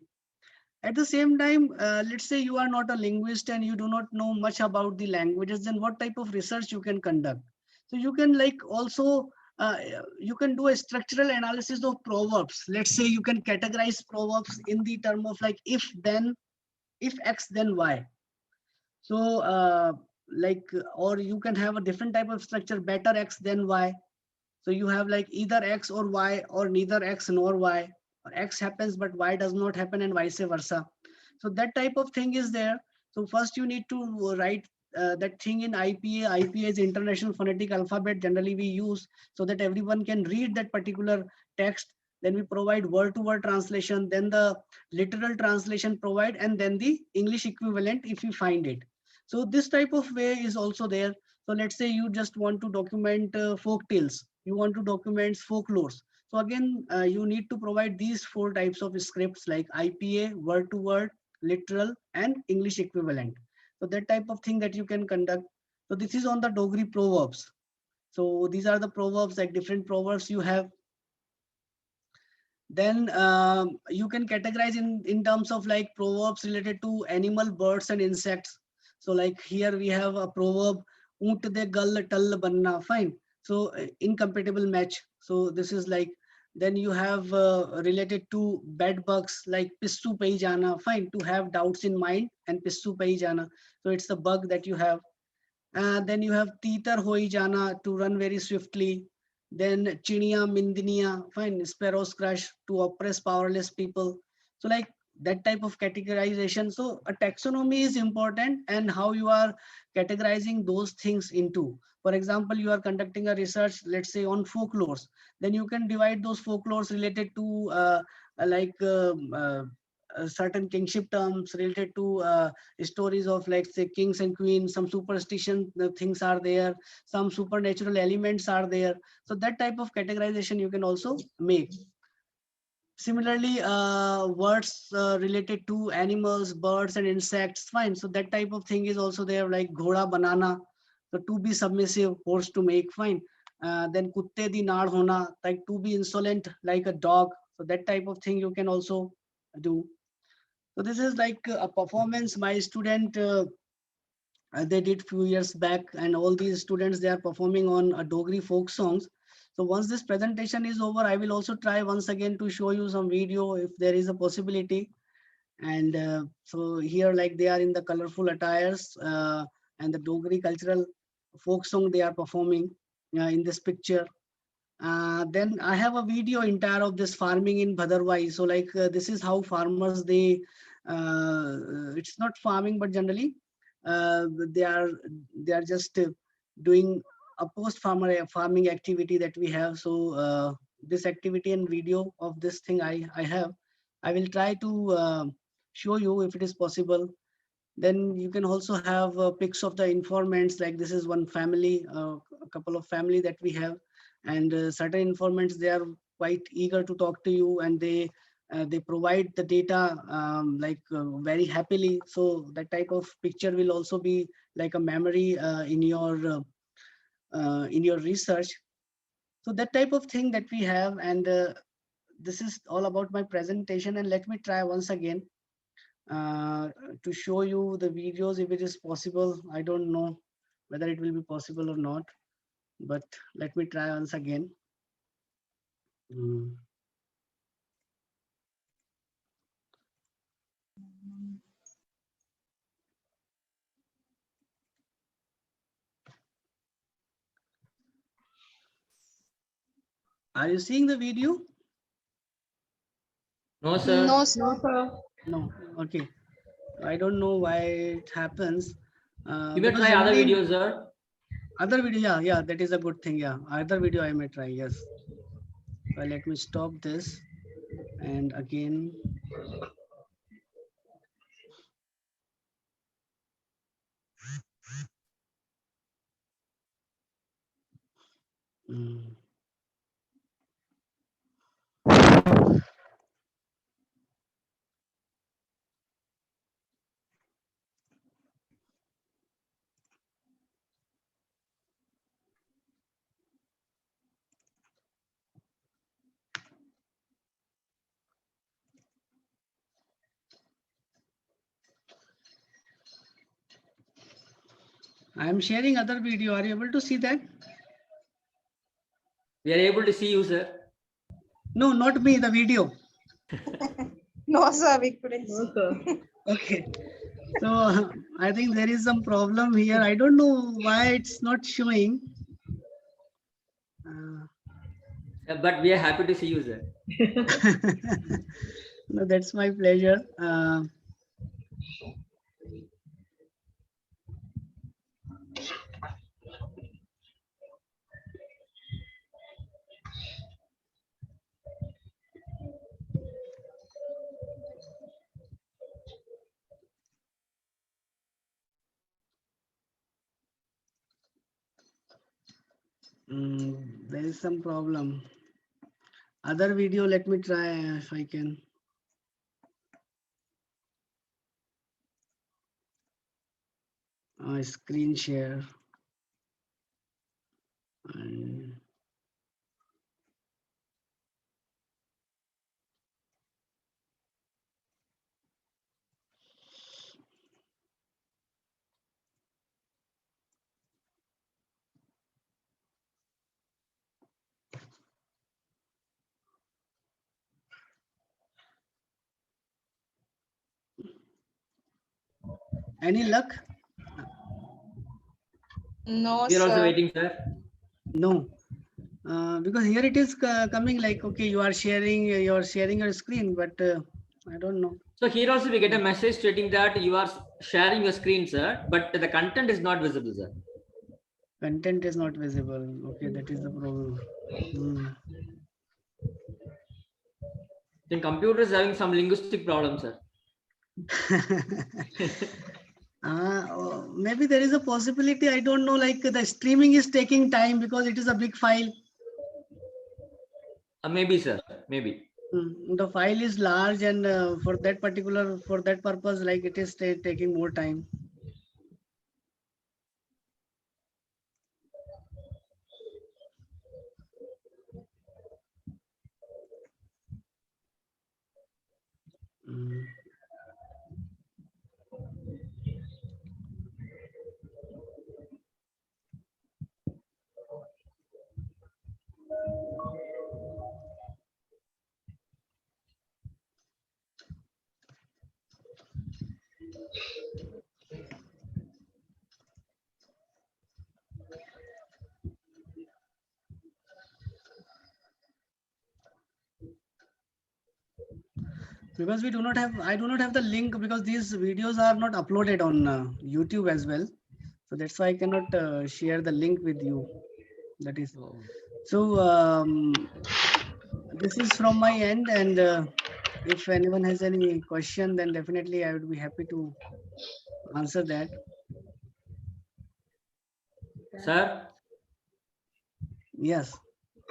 S4: At the same time, let's say you are not a linguist and you do not know much about the languages, then what type of research you can conduct? So you can like also, you can do a structural analysis of proverbs. Let's say you can categorize proverbs in the term of like if then, if X then Y. So like, or you can have a different type of structure, better X then Y. So you have like either X or Y, or neither X nor Y, or X happens but Y does not happen, and vice versa. So that type of thing is there. So first you need to write that thing in IPA. IPA is International Phonetic Alphabet. Generally we use so that everyone can read that particular text. Then we provide word-to-word translation, then the literal translation provide, and then the English equivalent if you find it. So this type of way is also there. So let's say you just want to document folk tales, you want to document folklores. So again, you need to provide these 4 types of scripts like IPA, word-to-word, literal, and English equivalent. So that type of thing that you can conduct. So this is on the Dogri proverbs. So these are the proverbs, like different proverbs you have. Then you can categorize in terms of like proverbs related to animal, birds, and insects. So like here we have a proverb, "Oont de gal tal banna," fine. So incompatible match. So this is like, then you have related to bed bugs like pissu pai jana, fine, to have doubts in mind, and pissu pai jana. So it's the bug that you have. Then you have Titar hoi jana, to run very swiftly. Then Chinia Mindinia, fine, sparrows crush, to oppress powerless people. So like that type of categorization. So a taxonomy is important, and how you are categorizing those things into. For example, you are conducting a research, let's say on folklores, then you can divide those folklores related to certain kingship terms, related to stories of, like say, kings and queens. Some superstition things are there, some supernatural elements are there. So that type of categorization you can also make. Similarly, words related to animals, birds, and insects, fine. So that type of thing is also there, like ghoda banana, so to be submissive, horse to make, fine. Then kutte di naad hona, like to be insolent like a dog. So that type of thing you can also do. So this is like a performance my student they did few years back, and all these students, they are performing on Dogri folk songs. So once this presentation is over, I will also try once again to show you some video if there is a possibility. And so here, like, they are in the colorful attires and the Dogri cultural folk song they are performing in this picture. Then I have a video entire of this farming in Bhadarwai. So like this is how farmers, they it's not farming, but generally they are just doing a post farming activity that we have. So this activity and video of this thing I have, I will try to show you if it is possible. Then you can also have pics of the informants, like this is one family, a couple of family that we have, and certain informants, they are quite eager to talk to you, and they provide the data very happily. So that type of picture will also be like a memory in your research. So that type of thing that we have, and this is all about my presentation. And let me try once again to show you the videos if it is possible. I don't know whether it will be possible or not, but let me try once again. Are you seeing the video?
S6: No, sir.
S2: No, sir.
S5: No, sir.
S4: No. Okay. I don't know why it happens.
S6: You may try other videos, sir.
S4: Other video, yeah, that is a good thing. Yeah, other video I may try. Yes. Well, let me stop this, and again. I am sharing other video. Are you able to see that?
S6: We are able to see you, sir.
S4: No, not me, the video.
S2: No, sir, we couldn't see.
S5: No, sir.
S4: Okay. So I think there is some problem here. I don't know why it's not showing.
S6: But we are happy to see you, sir.
S4: No, that's my pleasure. There is some problem. Other video, let me try if I can. Screen share. And any luck?
S7: No,
S6: We are also
S7: sir.
S6: waiting, sir.
S4: No. Because here it is coming like, okay, you are sharing your screen, but I don't know.
S6: So here also we get a message stating that you are sharing your screen, sir, but the content is not visible, sir.
S4: Content is not visible. Okay, that is the problem.
S6: The computer is having some linguistic problem, sir.
S4: Maybe there is a possibility. I don't know. Like the streaming is taking time because it is a big file.
S6: Maybe, sir. Maybe.
S4: The file is large, and for that purpose, like it is taking more time. Because I do not have the link, because these videos are not uploaded on YouTube as well. So that's why I cannot share the link with you. That is. So this is from my end, and if anyone has any question, then definitely I would be happy to answer that.
S6: Sir?
S4: Yes.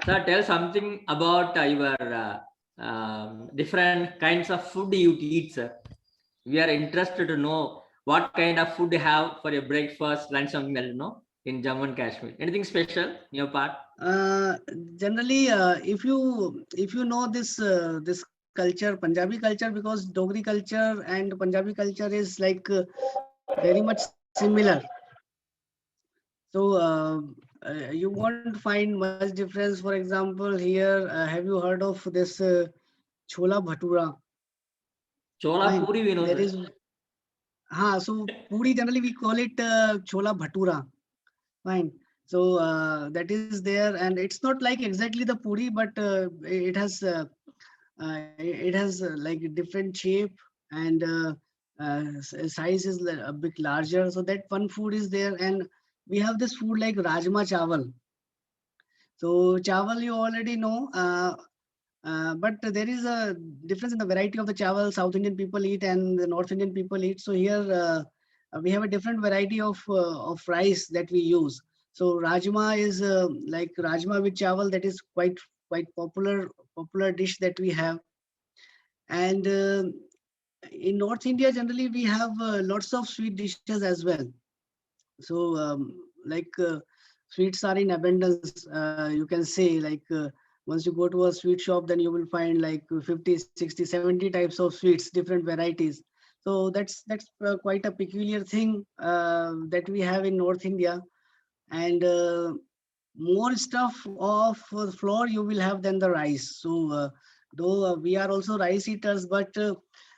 S6: Sir, tell something about your different kinds of food you eat, sir. We are interested to know what kind of food you have for your breakfast, lunch, something that you know in Jammu and Kashmir. Anything special in your part?
S4: Generally, if you know this culture, Punjabi culture, because Dogri culture and Punjabi culture is like very much similar. So you won't find much difference. For example, here, have you heard of this chola bhatura?
S6: Chola puri, we know.
S4: There is. So puri generally we call it chola bhatura. Fine. So that is there, and it's not like exactly the puri, but it has like a different shape, and size is a bit larger. So that one food is there, and we have this food like rajma chawal. So chawal you already know, but there is a difference in the variety of the chawal South Indian people eat and the North Indian people eat. So here we have a different variety of rice that we use. So rajma is like rajma with chawal, that is quite popular dish that we have. And in North India, generally we have lots of sweet dishes as well. So sweets are in abundance. You can say, like once you go to a sweet shop, then you will find like 50, 60, 70 types of sweets, different varieties. So that's quite a peculiar thing that we have in North India. And more stuff of flour you will have than the rice. So though we are also rice eaters, but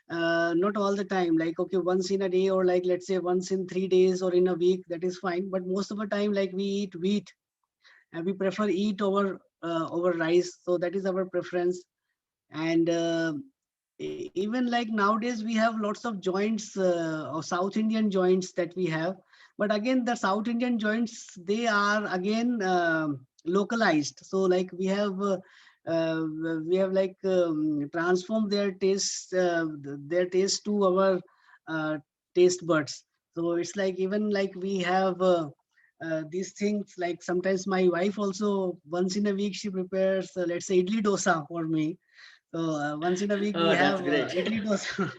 S4: not all the time. Like, okay, once in a day, or like let's say once in 3 days or in a week, that is fine. But most of the time, like we eat wheat, and we prefer eat over rice. So that is our preference. And even like nowadays we have lots of joints or South Indian joints that we have. But again, the South Indian joints, they are again localized. So like uh, we have like transformed their taste to our taste buds. So it's like even like we have these things, like sometimes my wife also once in a week she prepares let's say idli dosa for me. So once in a week we
S6: Oh, that's
S4: have
S6: great.
S4: idli dosa.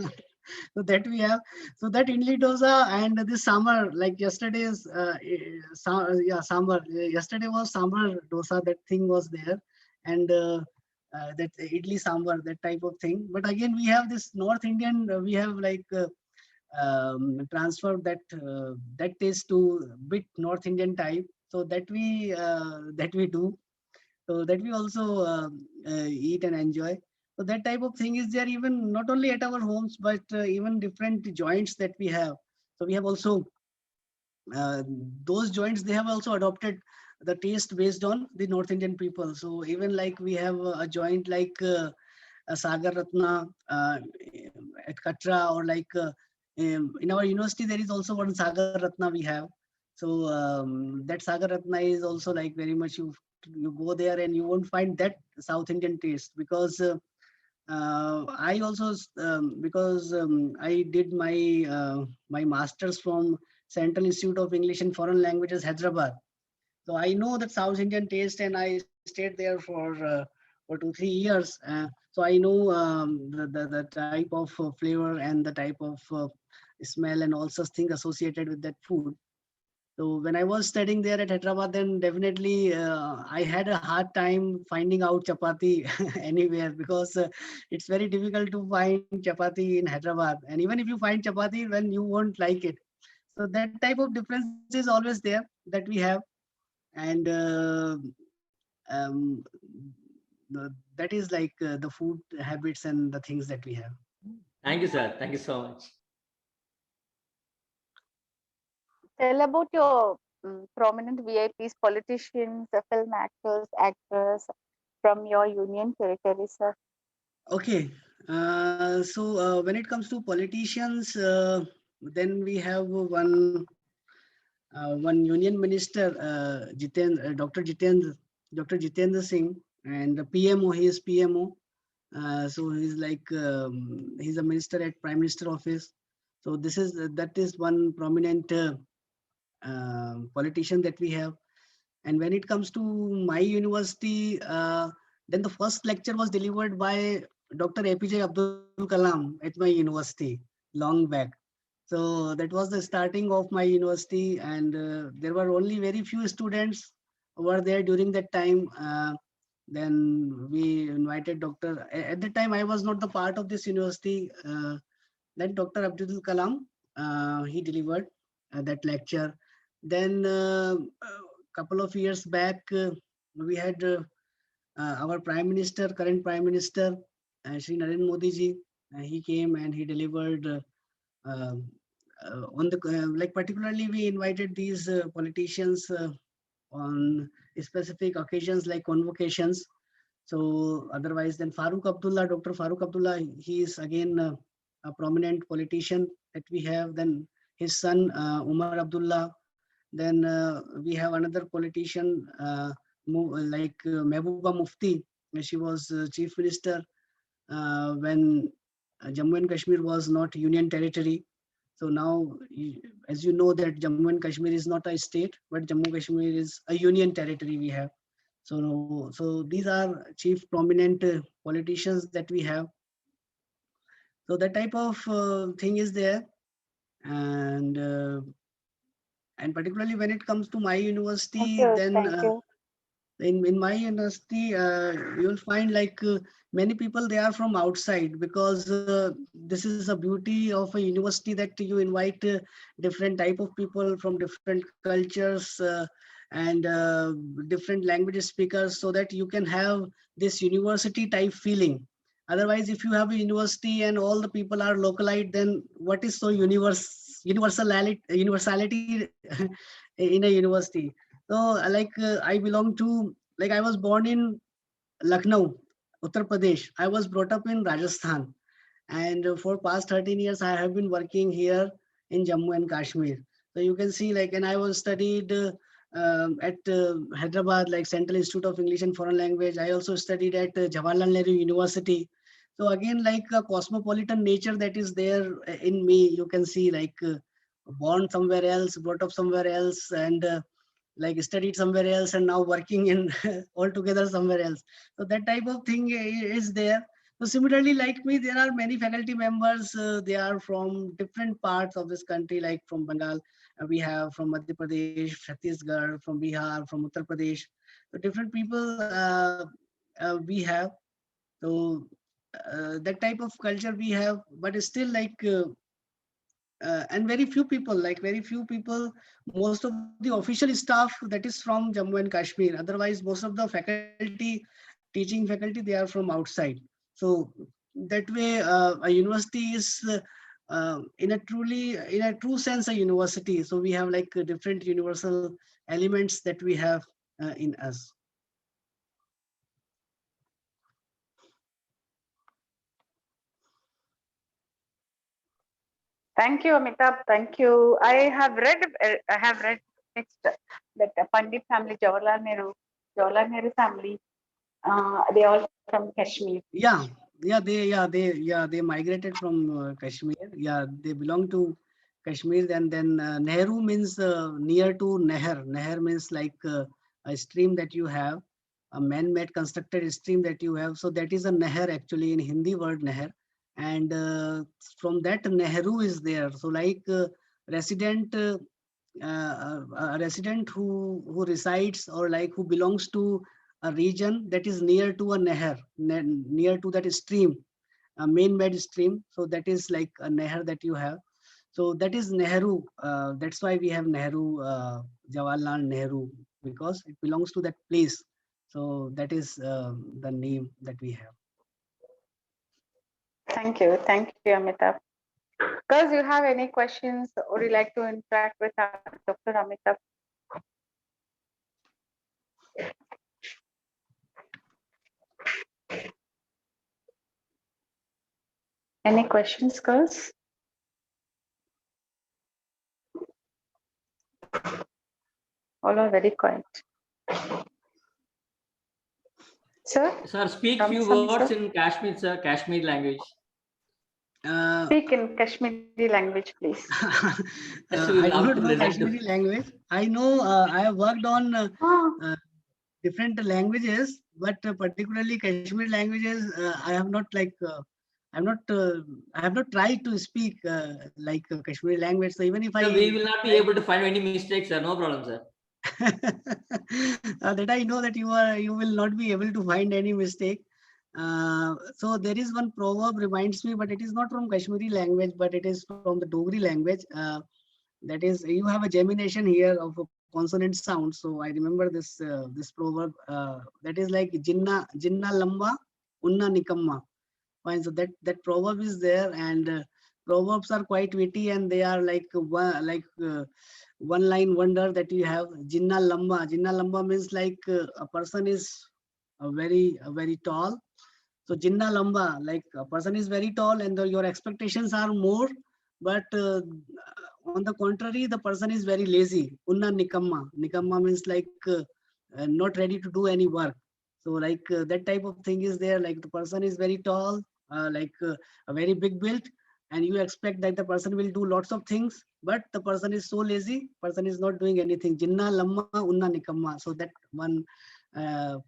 S4: So that we have. So that idli dosa and this sambar, like yesterday's yeah, sambar. Yesterday was sambar dosa. That thing was there, and that idli sambar, that type of thing. But again, we have this North Indian. We have like transferred that taste to bit North Indian type. So that we do. So that we also eat and enjoy. So that type of thing is there even not only at our homes, but even different joints that we have. So we have also uh, those joints, they have also adopted the taste based on the North Indian people. So even like we have a joint like a Sagar Ratna at Katra, or like in our university there is also one Sagar Ratna we have. So that Sagar Ratna is also like very much, you go there and you won't find that South Indian taste, because I also because I did my masters from Central Institute of English and Foreign Languages, Hyderabad. So I know that South Indian taste, and I stayed there for 2-3 years. So I know the type of flavor and the type of smell and all such things associated with that food. So when I was studying there at Hyderabad, then definitely I had a hard time finding out chapati anywhere, because it's very difficult to find chapati in Hyderabad. And even if you find chapati, then you won't like it. So that type of difference is always there that we have. And um, that is like the food habits and the things that we have.
S6: Thank you, sir. Thank you so much.
S2: Tell about your prominent VIPs, politicians, film actors, actors from your union territory, sir.
S4: Okay. So when it comes to politicians, then we have one union minister, Dr. Jitendra Singh, and the PMO. He is PMO. So he's like he's a minister at Prime Minister office. So that is one prominent politician that we have. And when it comes to my university, then the first lecture was delivered by Dr. APJ Abdul Kalam at my university long back. So that was the starting of my university, and there were only very few students were there during that time. Then we invited Dr. At the time, I was not the part of this university. Then Dr. Abdul Kalam, he delivered that lecture. Then a couple of years back, we had our Prime Minister, current Prime Minister, Shri Narendra Modi ji. He came and he delivered um, on the like particularly we invited these politicians on specific occasions like convocations. So otherwise, then Farooq Abdullah, Dr. Farooq Abdullah, he is again a prominent politician that we have. Then his son Umar Abdullah. Then we have another politician like Mehbooba Mufti. She was chief minister when Jammu and Kashmir was not union territory. So now, as you know, that Jammu and Kashmir is not a state, but Jammu and Kashmir is a union territory we have. So these are chief prominent politicians that we have. So that type of thing is there, and particularly when it comes to my
S2: Thank
S4: university,
S2: you.
S4: then
S2: Thank you.
S4: in my university, you'll find like many people, they are from outside, because this is a beauty of a university that you invite different type of people from different cultures and different languages speakers, so that you can have this university type feeling. Otherwise, if you have a university and all the people are localite, then what is so universality in a university? So I belong to, like I was born in Lucknow, Uttar Pradesh. I was brought up in Rajasthan. And for past 13 years, I have been working here in Jammu and Kashmir. So you can see like, and I was studied at Hyderabad, like Central Institute of English and Foreign Language. I also studied at Jawaharlal Nehru University. So again, like a cosmopolitan nature that is there in me, you can see like born somewhere else, brought up somewhere else, and like studied somewhere else, and now working in altogether somewhere else. So that type of thing is there. So similarly, like me, there are many faculty members. They are from different parts of this country, like from Bengal. We have from Madhya Pradesh, Chhattisgarh, from Bihar, from Uttar Pradesh. So different people we have. So that type of culture we have, but it's still like, and very few people, most of the official staff that is from Jammu and Kashmir. Otherwise, most of the faculty, teaching faculty, they are from outside. So that way, a university is in a true sense a university. So we have like different universal elements that we have in us.
S2: Thank you, Amitabh. Thank you. I have read next that the Pandit family, Jawaharlal Nehru family, they all from Kashmir.
S4: They migrated from Kashmir. Yeah, they belong to Kashmir. And then Nehru means near to Neher. Neher means like a stream that you have, a man-made constructed stream that you have. So that is a Neher actually in Hindi word Neher. And from that Nehru is there. So like resident, a resident who resides or like who belongs to a region that is near to a Neher, near to that stream, a man-made stream. So that is like a Neher that you have. So that is Nehru. That's why we have Nehru, Jawaharlal Nehru, because it belongs to that place. So that is the name that we have.
S2: Thank you, Amitabh. Girls, you have any questions or you like to interact with Dr. Amitabh? Any questions, girls? All are very quiet. Sir?
S6: Sir, speak few words in Kashmir, sir, Kashmir language.
S4: Speak
S2: in Kashmiri language, please.
S4: I don't know Kashmiri language. I know I have worked on different languages, but particularly Kashmiri languages, I have not like, I have not tried to speak like Kashmiri language. So even if
S6: we will not be able to find any mistakes, sir. No problem, sir.
S4: That I know that you will not be able to find any mistake. So there is one proverb reminds me, but it is not from Kashmiri language, but it is from the Dogri language. That is, you have a gemination here of a consonant sound. So I remember this this proverb that is like Jinna lamba, unna nikamma. Fine. So that proverb is there, and proverbs are quite witty, and they are like one line wonder that you have. Jinna lamba. Jinna lamba means like a person is very tall. So Jinna lamba, like a person is very tall, and your expectations are more, but on the contrary, the person is very lazy. Unna nikamma. Nikamma means like not ready to do any work. So like that type of thing is there. Like the person is very tall, like a very big build, and you expect that the person will do lots of things, but the person is so lazy, person is not doing anything. Jinna lamma unna nikamma. So that one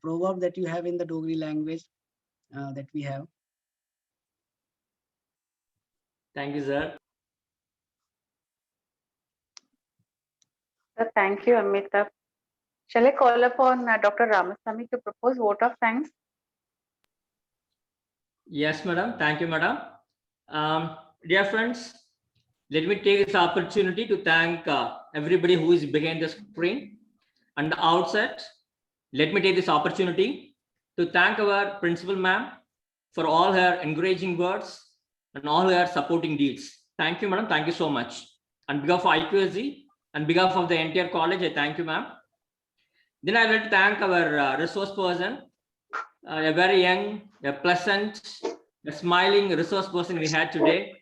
S4: proverb that you have in the Dogri language that we have.
S6: Thank you, sir.
S2: Thank you, Amitabh. Shall I call upon Dr. Ramasamy to propose vote of thanks?
S6: Yes, madam. Thank you, madam. Dear friends, let me take this opportunity to thank everybody who is behind the screen and the outset. Let me take this opportunity to thank our principal ma'am for all her encouraging words and all her supporting deeds. Thank you, madam. Thank you so much. On behalf of IQSC and behalf of the entire college, I thank you, ma'am. Then I would like to thank our resource person, a very young, a pleasant, a smiling resource person we had today.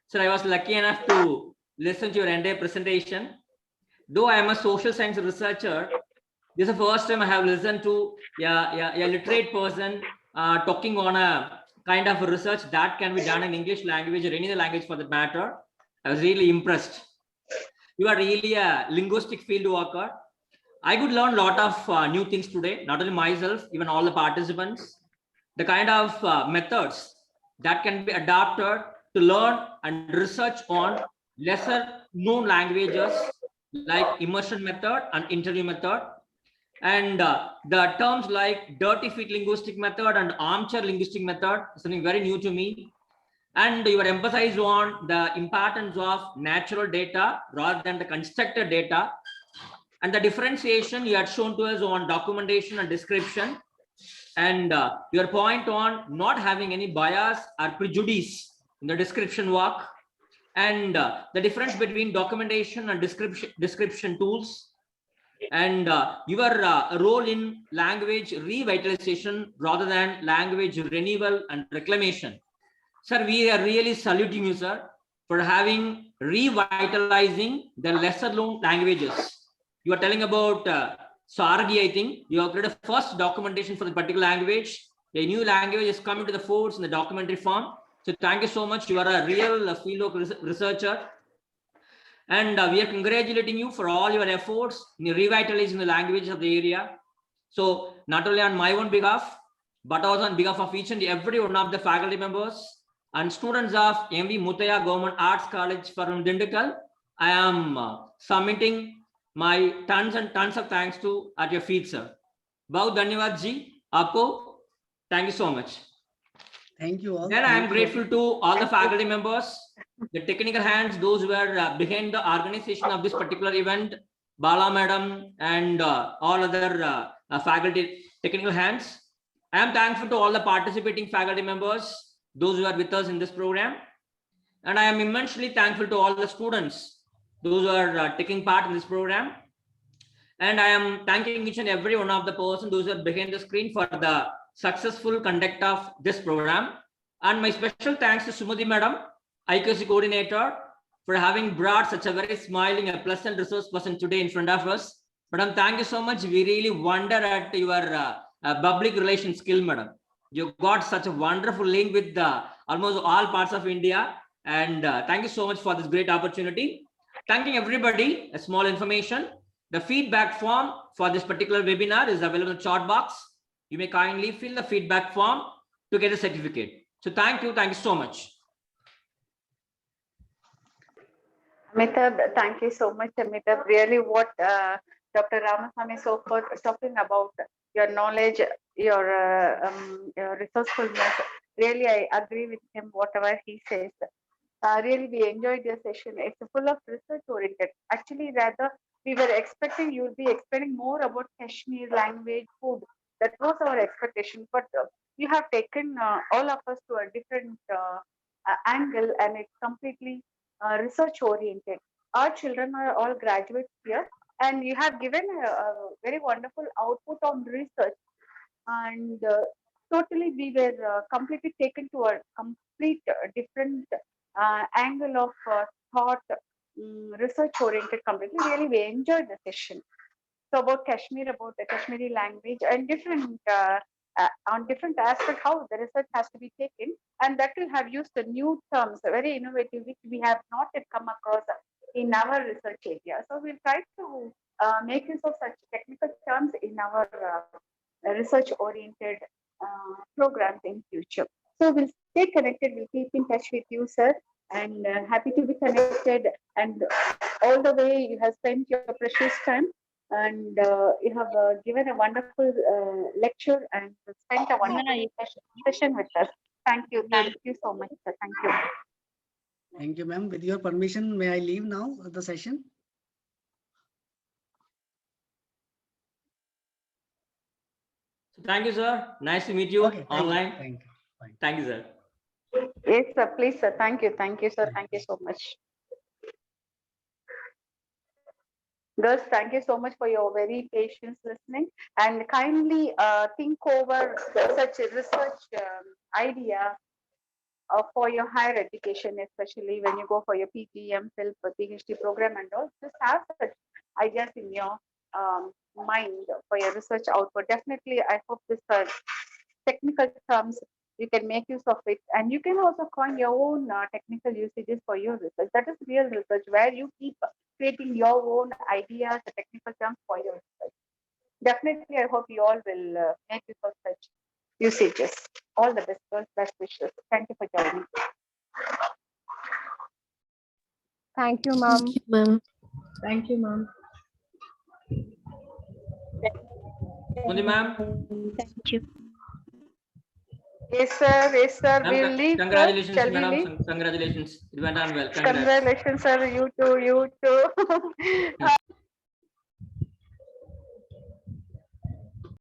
S6: So I was lucky enough to listen to your entire presentation Though I am a social science researcher, this is the first time I have listened to a literate person talking on a kind of research that can be done in English language or any other language for that matter. I was really impressed. You are really a linguistic field worker. I could learn a lot of new things today, not only myself, even all the participants. The kind of methods that can be adapted to learn and research on lesser known languages like immersion method and interview method, and the terms like dirty feet linguistic method and armchair linguistic method is something very new to me. And you are emphasized on the importance of natural data rather than the constructed data, and the differentiation you had shown to us on documentation and description, and your point on not having any bias or prejudice in the description work, and the difference between documentation and description tools, and your role in language revitalization rather than language renewal and reclamation. Sir, we are really saluting you, sir, for having revitalizing the lesser known languages. You are telling about Sargi, I think. You have created a first documentation for the particular language. A new language is coming to the fore in the documentary form. So thank you so much. You are a real fieldwork researcher. And we are congratulating you for all your efforts in revitalizing the language of the area. So not only on my own behalf, but also on behalf of each and every one of the faculty members and students of MV Mutaya Government Arts College from Dindikal, I am submitting my tons and tons of thanks to at your feet, sir. Bahut dhanyawad ji, aapko. Thank you so much.
S4: Thank you all.
S6: Then I am grateful to all the faculty members, the technical hands, those who were behind the organization of this particular event, Bala madam and all other faculty technical hands. I am thankful to all the participating faculty members, those who are with us in this program. And I am immensely thankful to all the students, those who are taking part in this program. And I am thanking each and every one of the person, those who are behind the screen for the successful conduct of this program. And my special thanks to Sumati madam, IQC coordinator, for having brought such a very smiling and pleasant resource person today in front of us. Madam, thank you so much. We really wonder at your public relations skill, madam. You got such a wonderful link with almost all parts of India. And thank you so much for this great opportunity. Thanking everybody, a small information. The feedback form for this particular webinar is available in the chat box. You may kindly fill the feedback form to get a certificate. So thank you so much.
S2: Amitabh, thank you so much, Amitabh. Really, what Dr. Ramasamy Sopar talking about your knowledge, your resourcefulness. Really, I agree with him, whatever he says. Really, we enjoyed your session. It's full of research oriented. Actually, rather, we were expecting you'll be explaining more about Kashmir language, food. That was our expectation. But you have taken all of us to a different angle, and it's completely research oriented. Our children are all graduates here, and you have given a very wonderful output on research. And totally, we were completely taken to a complete different angle of thought, research oriented completely. Really, we enjoyed the session. So about Kashmir, about the Kashmiri language, and different on different aspects how the research has to be taken, and that will have used the new terms, very innovative, which we have not yet come across in our research area. So we'll try to make use of such technical terms in our research-oriented programs in future. So we'll stay connected. We'll keep in touch with you, sir, and happy to be connected. And all the way you have spent your precious time, and you have given a wonderful lecture and spent a wonderful session with us. Thank you so much, sir. Thank you.
S4: Thank you, ma'am. With your permission, may I leave now the session?
S6: Thank you, sir. Nice to meet you online.
S4: Thank you. Fine.
S6: Thank you, sir.
S2: Yes, sir. Please, sir. Thank you, sir. Thank you so much. Girls, thank you so much for your very patient listening, and kindly think over such a research idea for your higher education, especially when you go for your PG, MPhil, PhD program and all. Just have such ideas in your mind for your research output. Definitely, I hope this technical terms you can make use of it, and you can also coin your own technical usages for your research. That is real research, where you keep creating your own ideas, the technical terms for your research. Definitely, I hope you all will make use of such usages. All the best, girls, best wishes. Thank you for joining.
S3: Thank you, ma'am.
S8: Thank you, ma'am.
S5: Thank you, ma'am.
S6: Kunti ma'am.
S8: Thank you.
S2: Yes, sir. Yes, sir.
S6: Ma'am,
S2: We'll leave.
S6: congratulations,
S2: Shall we
S6: madam.
S2: leave?
S6: Congratulations. It went on well. Congrats.
S2: Congratulations, sir. You too. You too.